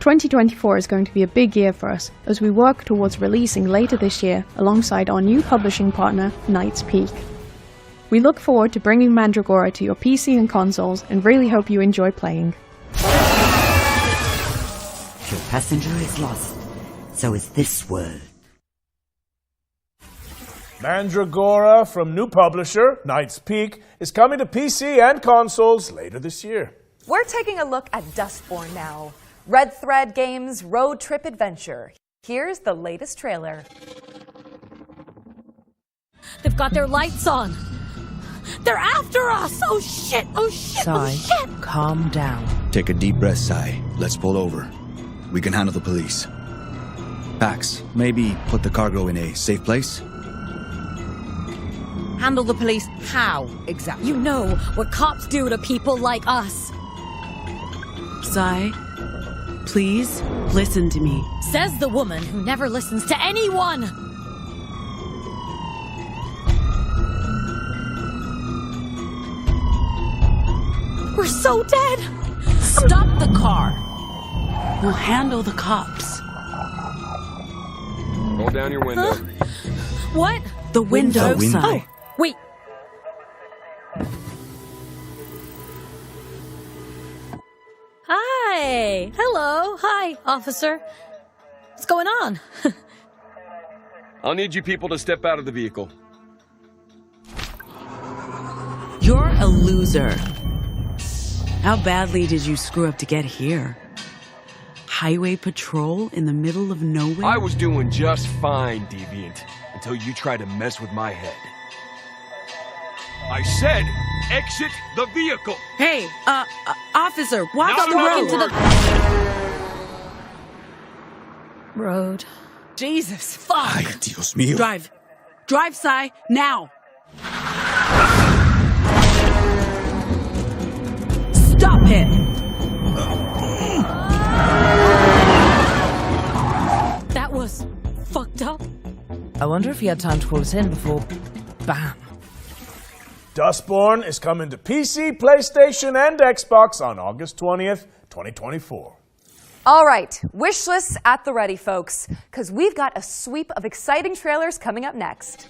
2024 is going to be a big year for us as we work towards releasing later this year alongside our new publishing partner, Knight's Peak. We look forward to bringing Mandragora to your PC and consoles and really hope you enjoy playing. Your passenger is lost. So is this world. Mandragora from new publisher, Knight's Peak, is coming to PC and consoles later this year. We're taking a look at Dustborn now. Red Thread Games' road trip adventure. Here's the latest trailer. They've got their lights on. They're after us! Oh shit! Oh shit! Sai, oh shit! calm down. Take a deep breath, Sai. Let's pull over. We can handle the police. Pax, maybe put the cargo in a safe place? Handle the police how, exactly? You know what cops do to people like us. Sai, please listen to me. Says the woman who never listens to anyone! We're so dead! Stop the car! We'll handle the cops. Roll down your window. Huh? What? The window, window. Sai. Oh, wait. Hi! Hello! Hi, officer. What's going on? I'll need you people to step out of the vehicle. You're a loser. How badly did you screw up to get here? Highway patrol in the middle of nowhere? I was doing just fine, Deviant, until you tried to mess with my head. I said, exit the vehicle! Hey, officer, watch Not the road! into the road. Jesus, fuck! Ay, Dios mío. Drive. Drive, Sai, now! Stop it! That was fucked up. I wonder if he had time to call us in before... Bam! Dustborn is coming to PC, PlayStation, and Xbox on August 20th, 2024. All right, wish lists at the ready, folks, because we've got a sweep of exciting trailers coming up next.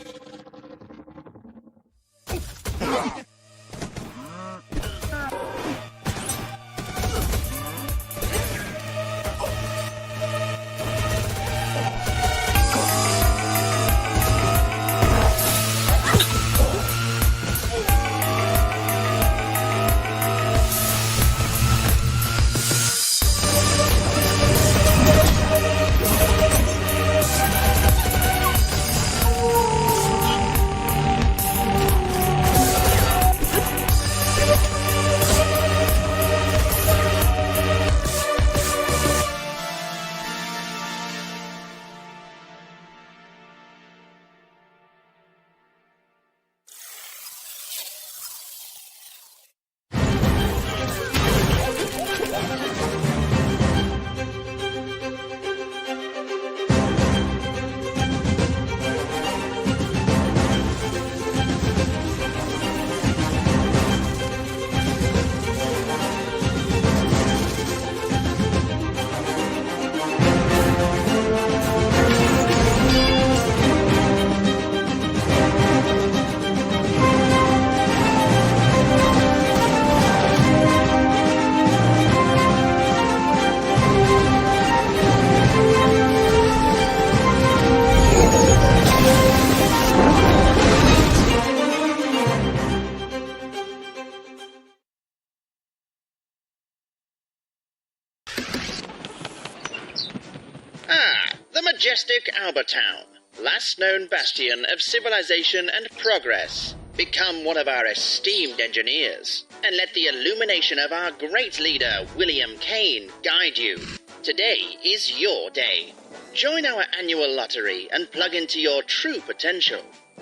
Majestic Albertown, last known bastion of civilization and progress. Become one of our esteemed engineers, and let the illumination of our great leader, William Kane, guide you. Today is your day. Join our annual lottery and plug into your true potential.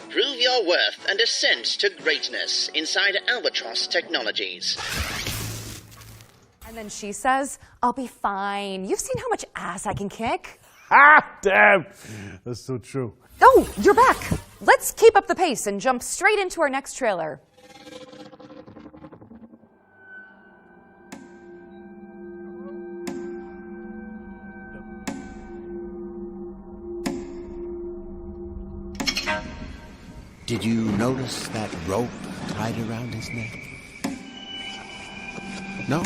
Prove your worth and ascent to greatness inside Albatross Technologies. And then she says, I'll be fine. You've seen how much ass I can kick. Ah, damn. That's so true. Oh, you're back. Let's keep up the pace and jump straight into our next trailer. Did you notice that rope tied around his neck? No?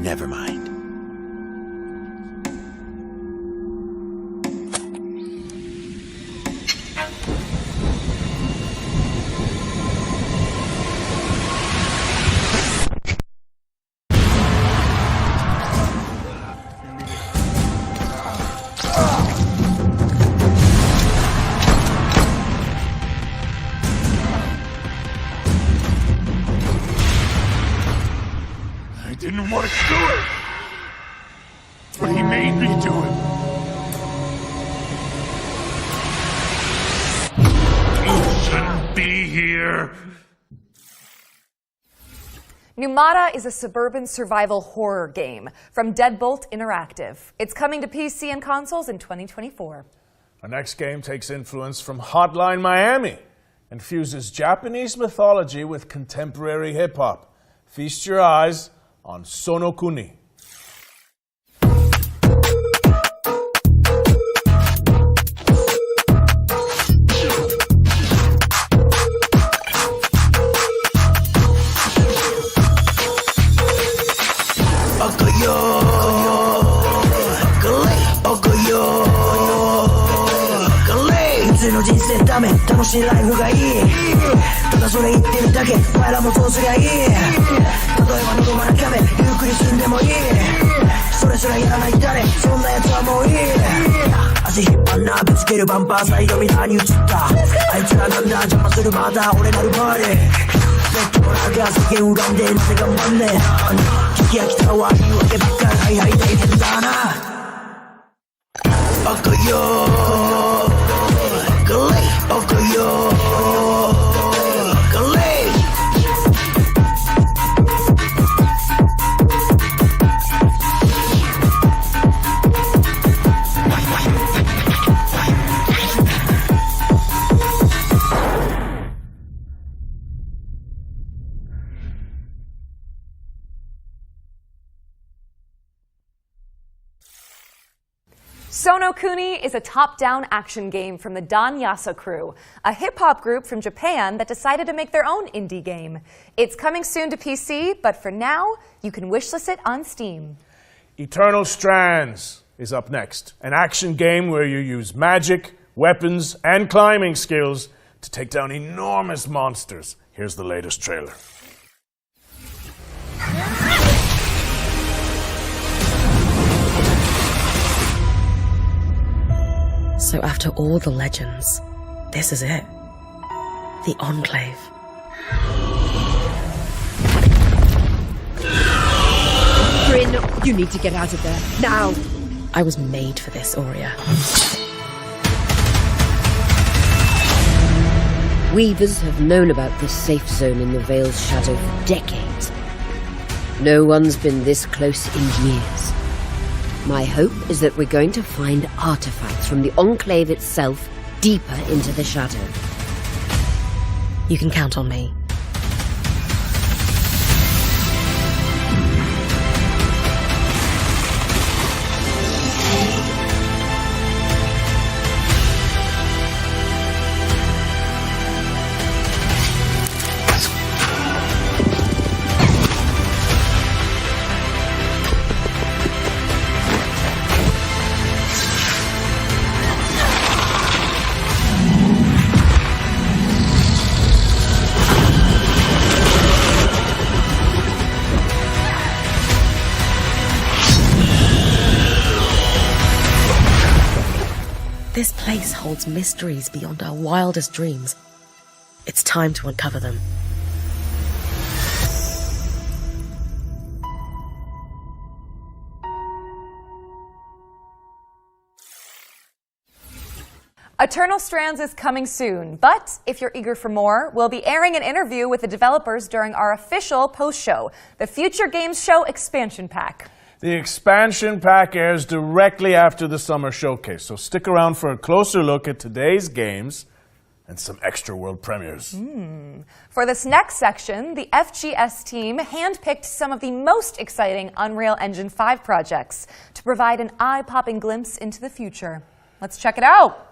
Never mind. I didn't want to do it, but he made me do it. You shouldn't be here. Numata is a suburban survival horror game from Deadbolt Interactive. It's coming to PC and consoles in 2024. Our next game takes influence from Hotline Miami and fuses Japanese mythology with contemporary hip-hop. Feast your eyes on Sonokuni. Sonokuni is a top-down action game from the Dan Yasa crew, a hip-hop group from Japan that decided to make their own indie game. It's coming soon to PC, but for now, you can wishlist it on Steam. Eternal Strands is up next, an action game where you use magic, weapons, and climbing skills to take down enormous monsters. Here's the latest trailer. So after all the legends, this is it. The Enclave. Bryn, you need to get out of there, now! I was made for this, Aurea. Weavers have known about this safe zone in the Vale's shadow for decades. No one's been this close in years. My hope is that we're going to find artifacts from the Enclave itself deeper into the shadow. You can count on me. This place holds mysteries beyond our wildest dreams. It's time to uncover them. Eternal Strands is coming soon, but if you're eager for more, we'll be airing an interview with the developers during our official post-show, the Future Games Show Expansion Pack. The expansion pack airs directly after the summer showcase, so stick around for a closer look at today's games and some extra world premieres. For this next section, the FGS team handpicked some of the most exciting Unreal Engine 5 projects to provide an eye-popping glimpse into the future. Let's check it out.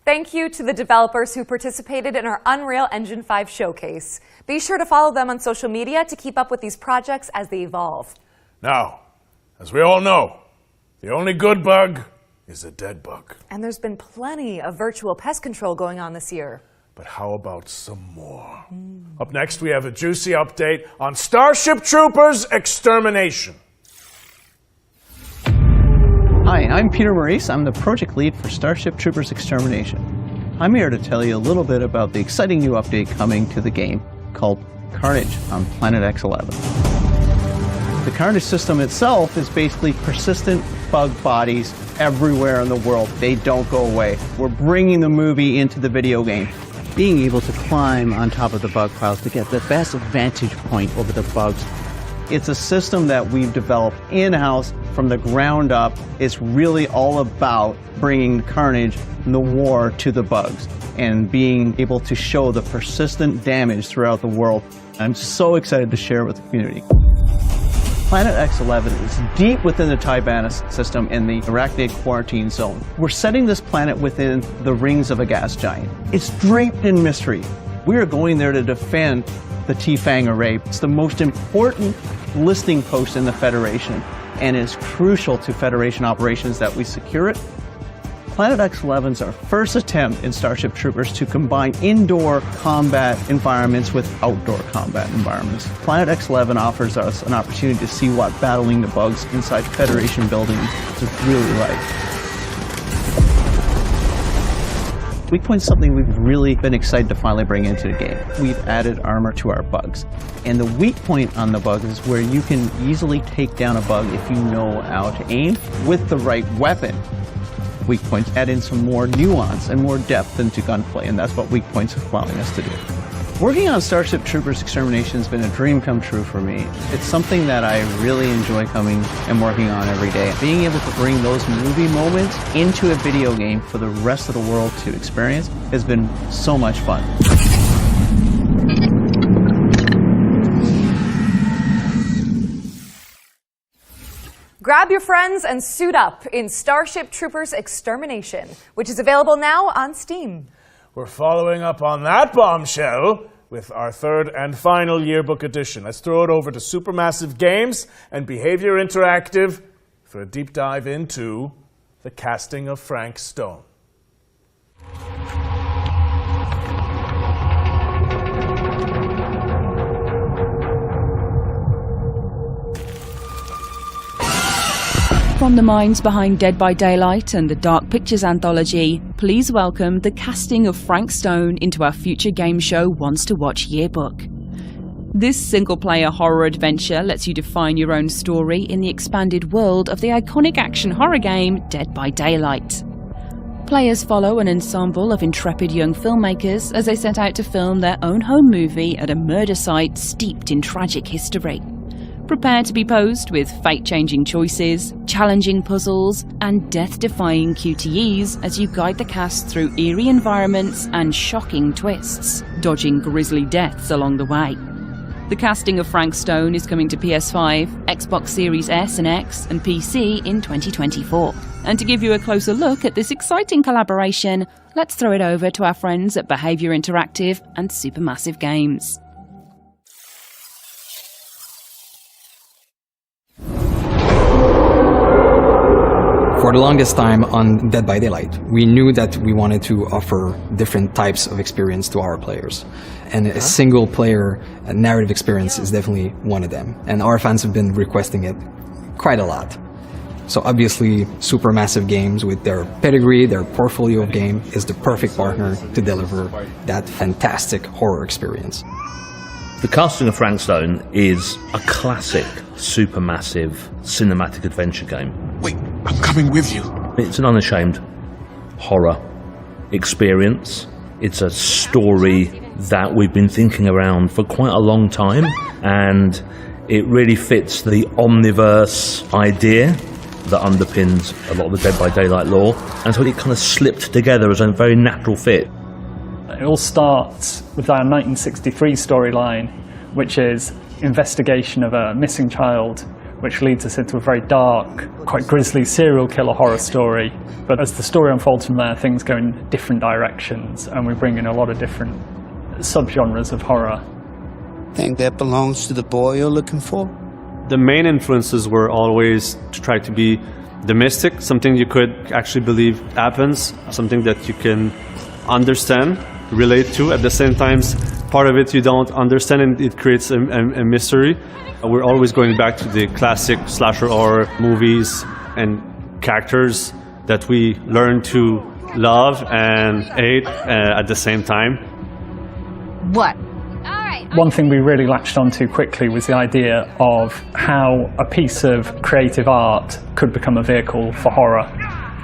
Thank you to the developers who participated in our Unreal Engine 5 showcase. Be sure to follow them on social media to keep up with these projects as they evolve. Now, as we all know, the only good bug is a dead bug. And there's been plenty of virtual pest control going on this year. But how about some more? Up next, we have a juicy update on Starship Troopers Extermination. Hi, I'm Peter Maurice. I'm the project lead for Starship Troopers Extermination. I'm here to tell you a little bit about the exciting new update coming to the game called Carnage on Planet X11. The Carnage system itself is basically persistent bug bodies everywhere in the world. They don't go away. We're bringing the movie into the video game. Being able to climb on top of the bug piles to get the best vantage point over the bugs. It's a system that we've developed in-house from the ground up. It's really all about bringing carnage and the war to the bugs and being able to show the persistent damage throughout the world. I'm so excited to share it with the community. Planet X11 is deep within the Tibana system in the Arachnid Quarantine Zone. We're setting this planet within the rings of a gas giant. It's draped in mystery. We are going there to defend the T-Fang array. It's the most important listing post in the Federation and is crucial to Federation operations that we secure it. Planet X11 is our first attempt in Starship Troopers to combine indoor combat environments with outdoor combat environments. Planet X11 offers us an opportunity to see what battling the bugs inside Federation buildings is really like. Weak Point is something we've really been excited to finally bring into the game. We've added armor to our bugs. And the weak point on the bugs is where you can easily take down a bug if you know how to aim with the right weapon. Weak points add in some more nuance and more depth into gunplay, and that's what weak points is allowing us to do. Working on Starship Troopers Extermination has been a dream come true for me. It's something that I really enjoy coming and working on every day. Being able to bring those movie moments into a video game for the rest of the world to experience has been so much fun. Grab your friends and suit up in Starship Troopers Extermination, which is available now on Steam. We're following up on that bombshell with our third and final yearbook edition. Let's throw it over to Supermassive Games and Behavior Interactive for a deep dive into the casting of Frank Stone. From the minds behind Dead by Daylight and the Dark Pictures anthology, please welcome the casting of Frank Stone into our future game show Wants to Watch yearbook. This single-player horror adventure lets you define your own story in the expanded world of the iconic action horror game Dead by Daylight. Players follow an ensemble of intrepid young filmmakers as they set out to film their own home movie at a murder site steeped in tragic history. Prepare to be posed with fate-changing choices, challenging puzzles, and death-defying QTEs as you guide the cast through eerie environments and shocking twists, dodging grisly deaths along the way. The casting of Frank Stone is coming to PS5, Xbox Series S and X, and PC in 2024. And to give you a closer look at this exciting collaboration, let's throw it over to our friends at Behavior Interactive and Supermassive Games. For the longest time on Dead by Daylight, we knew that we wanted to offer different types of experience to our players. And a single player narrative experience is definitely one of them. And our fans have been requesting it quite a lot. So obviously, Supermassive Games, with their pedigree, their portfolio of game, is the perfect partner to deliver that fantastic horror experience. The casting of Frank Stone is a classic, supermassive, cinematic adventure game. Wait, I'm coming with you. It's an unashamed horror experience. It's a story that we've been thinking around for quite a long time, and it really fits the omniverse idea that underpins a lot of the Dead by Daylight lore, and so it kind of slipped together as a very natural fit. It all starts with our 1963 storyline, which is investigation of a missing child which leads us into a very dark, quite grisly serial killer horror story. But as the story unfolds from there, things go in different directions, and we bring in a lot of different subgenres of horror. Think that belongs to the boy you're looking for? The main influences were always to try to be the mystic, something you could actually believe happens, something that you can understand, relate to. At the same time, part of it you don't understand and it creates a mystery. We're always going back to the classic slasher horror movies and characters that we learn to love and hate at the same time. What? One thing we really latched onto quickly was the idea of how a piece of creative art could become a vehicle for horror.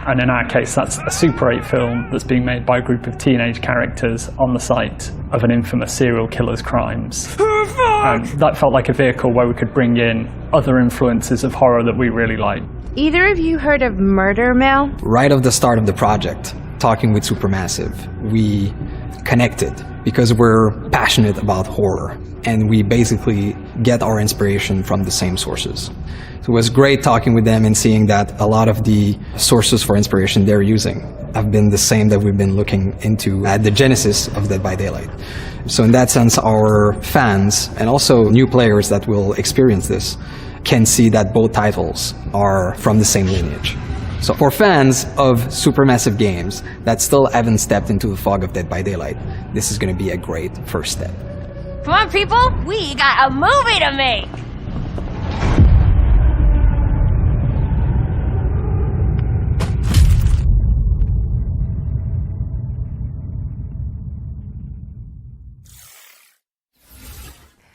And in our case, that's a Super 8 film that's being made by a group of teenage characters on the site of an infamous serial killer's crimes. And that felt like a vehicle where we could bring in other influences of horror that we really like. Either of you heard of Murder Mill? Right at the start of the project, talking with Supermassive, we connected because we're passionate about horror and we basically get our inspiration from the same sources. So it was great talking with them and seeing that a lot of the sources for inspiration they're using have been the same that we've been looking into at the genesis of Dead by Daylight. So in that sense, our fans and also new players that will experience this can see that both titles are from the same lineage. So for fans of supermassive games that still haven't stepped into the fog of Dead by Daylight, this is going to be a great first step. Come on, people! We got a movie to make!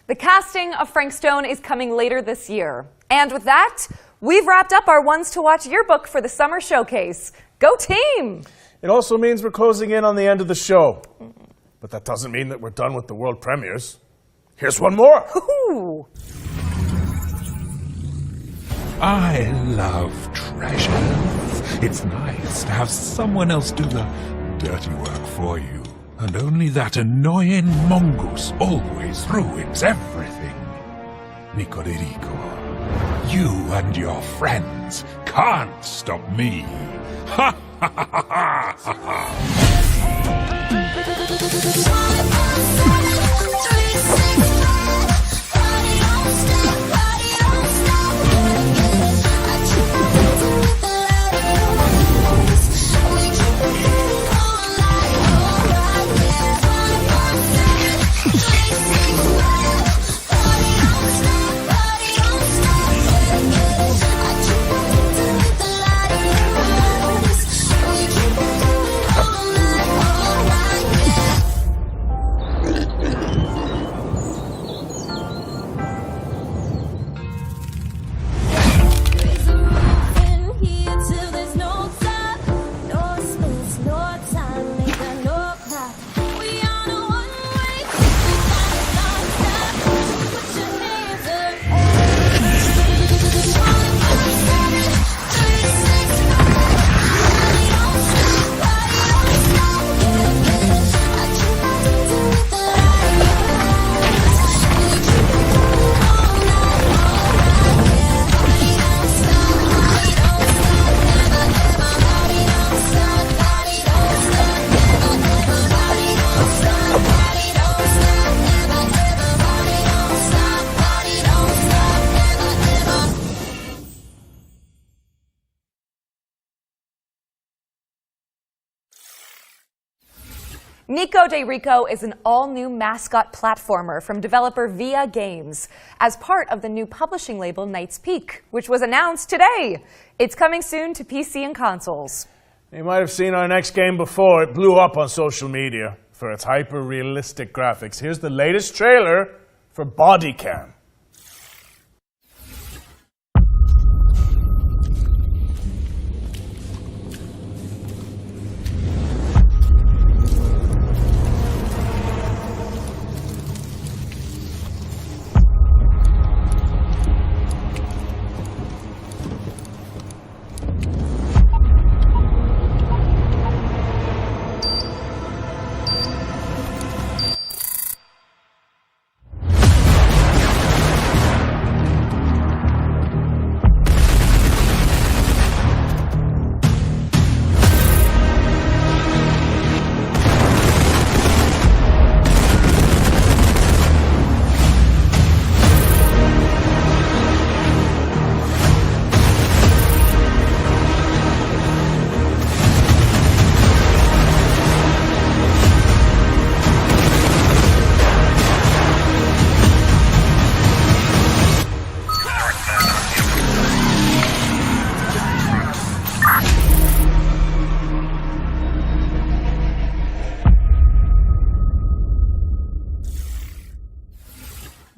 The casting of Frank Stone is coming later this year. And with that, we've wrapped up our Ones to Watch yearbook for the summer showcase. Go team! It also means we're closing in on the end of the show. But that doesn't mean that we're done with the world premieres. Here's one more. Ooh. I love treasures. It's nice to have someone else do the dirty work for you. And only that annoying mongoose always ruins everything. Nicorerico, you and your friends can't stop me. Ha ha ha ha ha ha! Nico de Rico is an all-new mascot platformer from developer Via Games as part of the new publishing label Knight's Peak, which was announced today. It's coming soon to PC and consoles. You might have seen our next game before. It blew up on social media for its hyper-realistic graphics. Here's the latest trailer for Body Cam.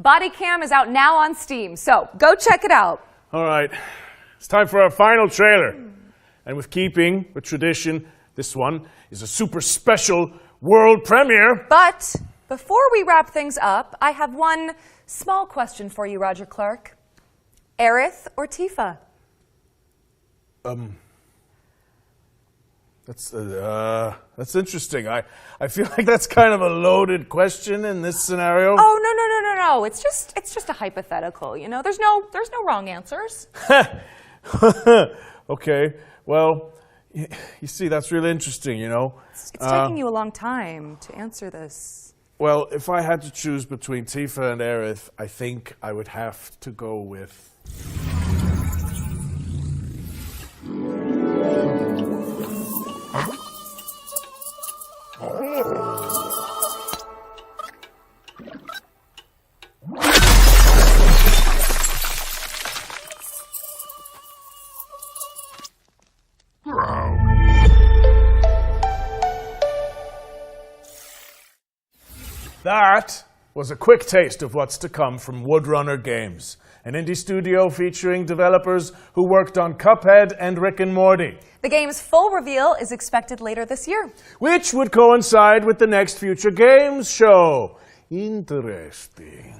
body cam is out now on Steam, so go check it out. All right, it's time for our final trailer. And with keeping with tradition, this one is a super special world premiere. But before we wrap things up, I have one small question for you, Roger Clark. Aerith or Tifa? That's interesting. I feel like that's kind of a loaded question in this scenario. Oh, no. It's just a hypothetical, you know? There's no wrong answers. Okay, well, you see, that's really interesting, you know? It's taking you a long time to answer this. Well, if I had to choose between Tifa and Aerith, I think I would have to go with... That was a quick taste of what's to come from Woodrunner Games, an indie studio featuring developers who worked on Cuphead and Rick and Morty. The game's full reveal is expected later this year. Which would coincide with the next Future Games show. Interesting.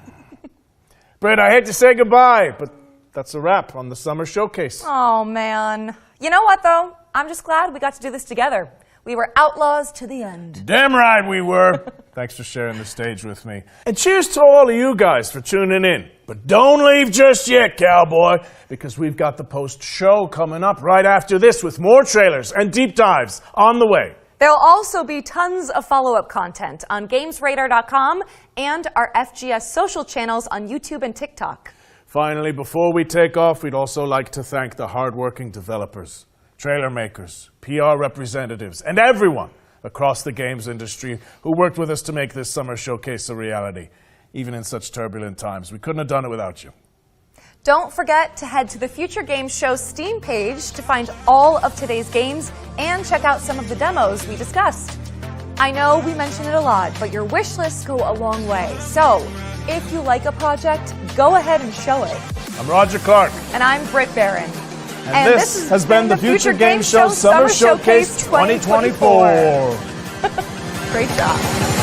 Britt, I hate to say goodbye, but that's a wrap on the Summer Showcase. Oh, man. You know what, though? I'm just glad we got to do this together. We were outlaws to the end. Damn right we were. Thanks for sharing the stage with me. And cheers to all of you guys for tuning in. But don't leave just yet, cowboy, because we've got the post-show coming up right after this with more trailers and deep dives on the way. There'll also be tons of follow-up content on GamesRadar.com and our FGS social channels on YouTube and TikTok. Finally, before we take off, we'd also like to thank the hardworking developers, trailer makers, PR representatives, and everyone across the games industry who worked with us to make this Summer Showcase a reality. Even in such turbulent times, we couldn't have done it without you. Don't forget to head to the Future Games Show Steam page to find all of today's games and check out some of the demos we discussed. I know we mention it a lot, but your wish lists go a long way. So, if you like a project, go ahead and show it. I'm Roger Clark. And I'm Britt Barron. And this has been the Future Games Show Summer Showcase 2024. Great job.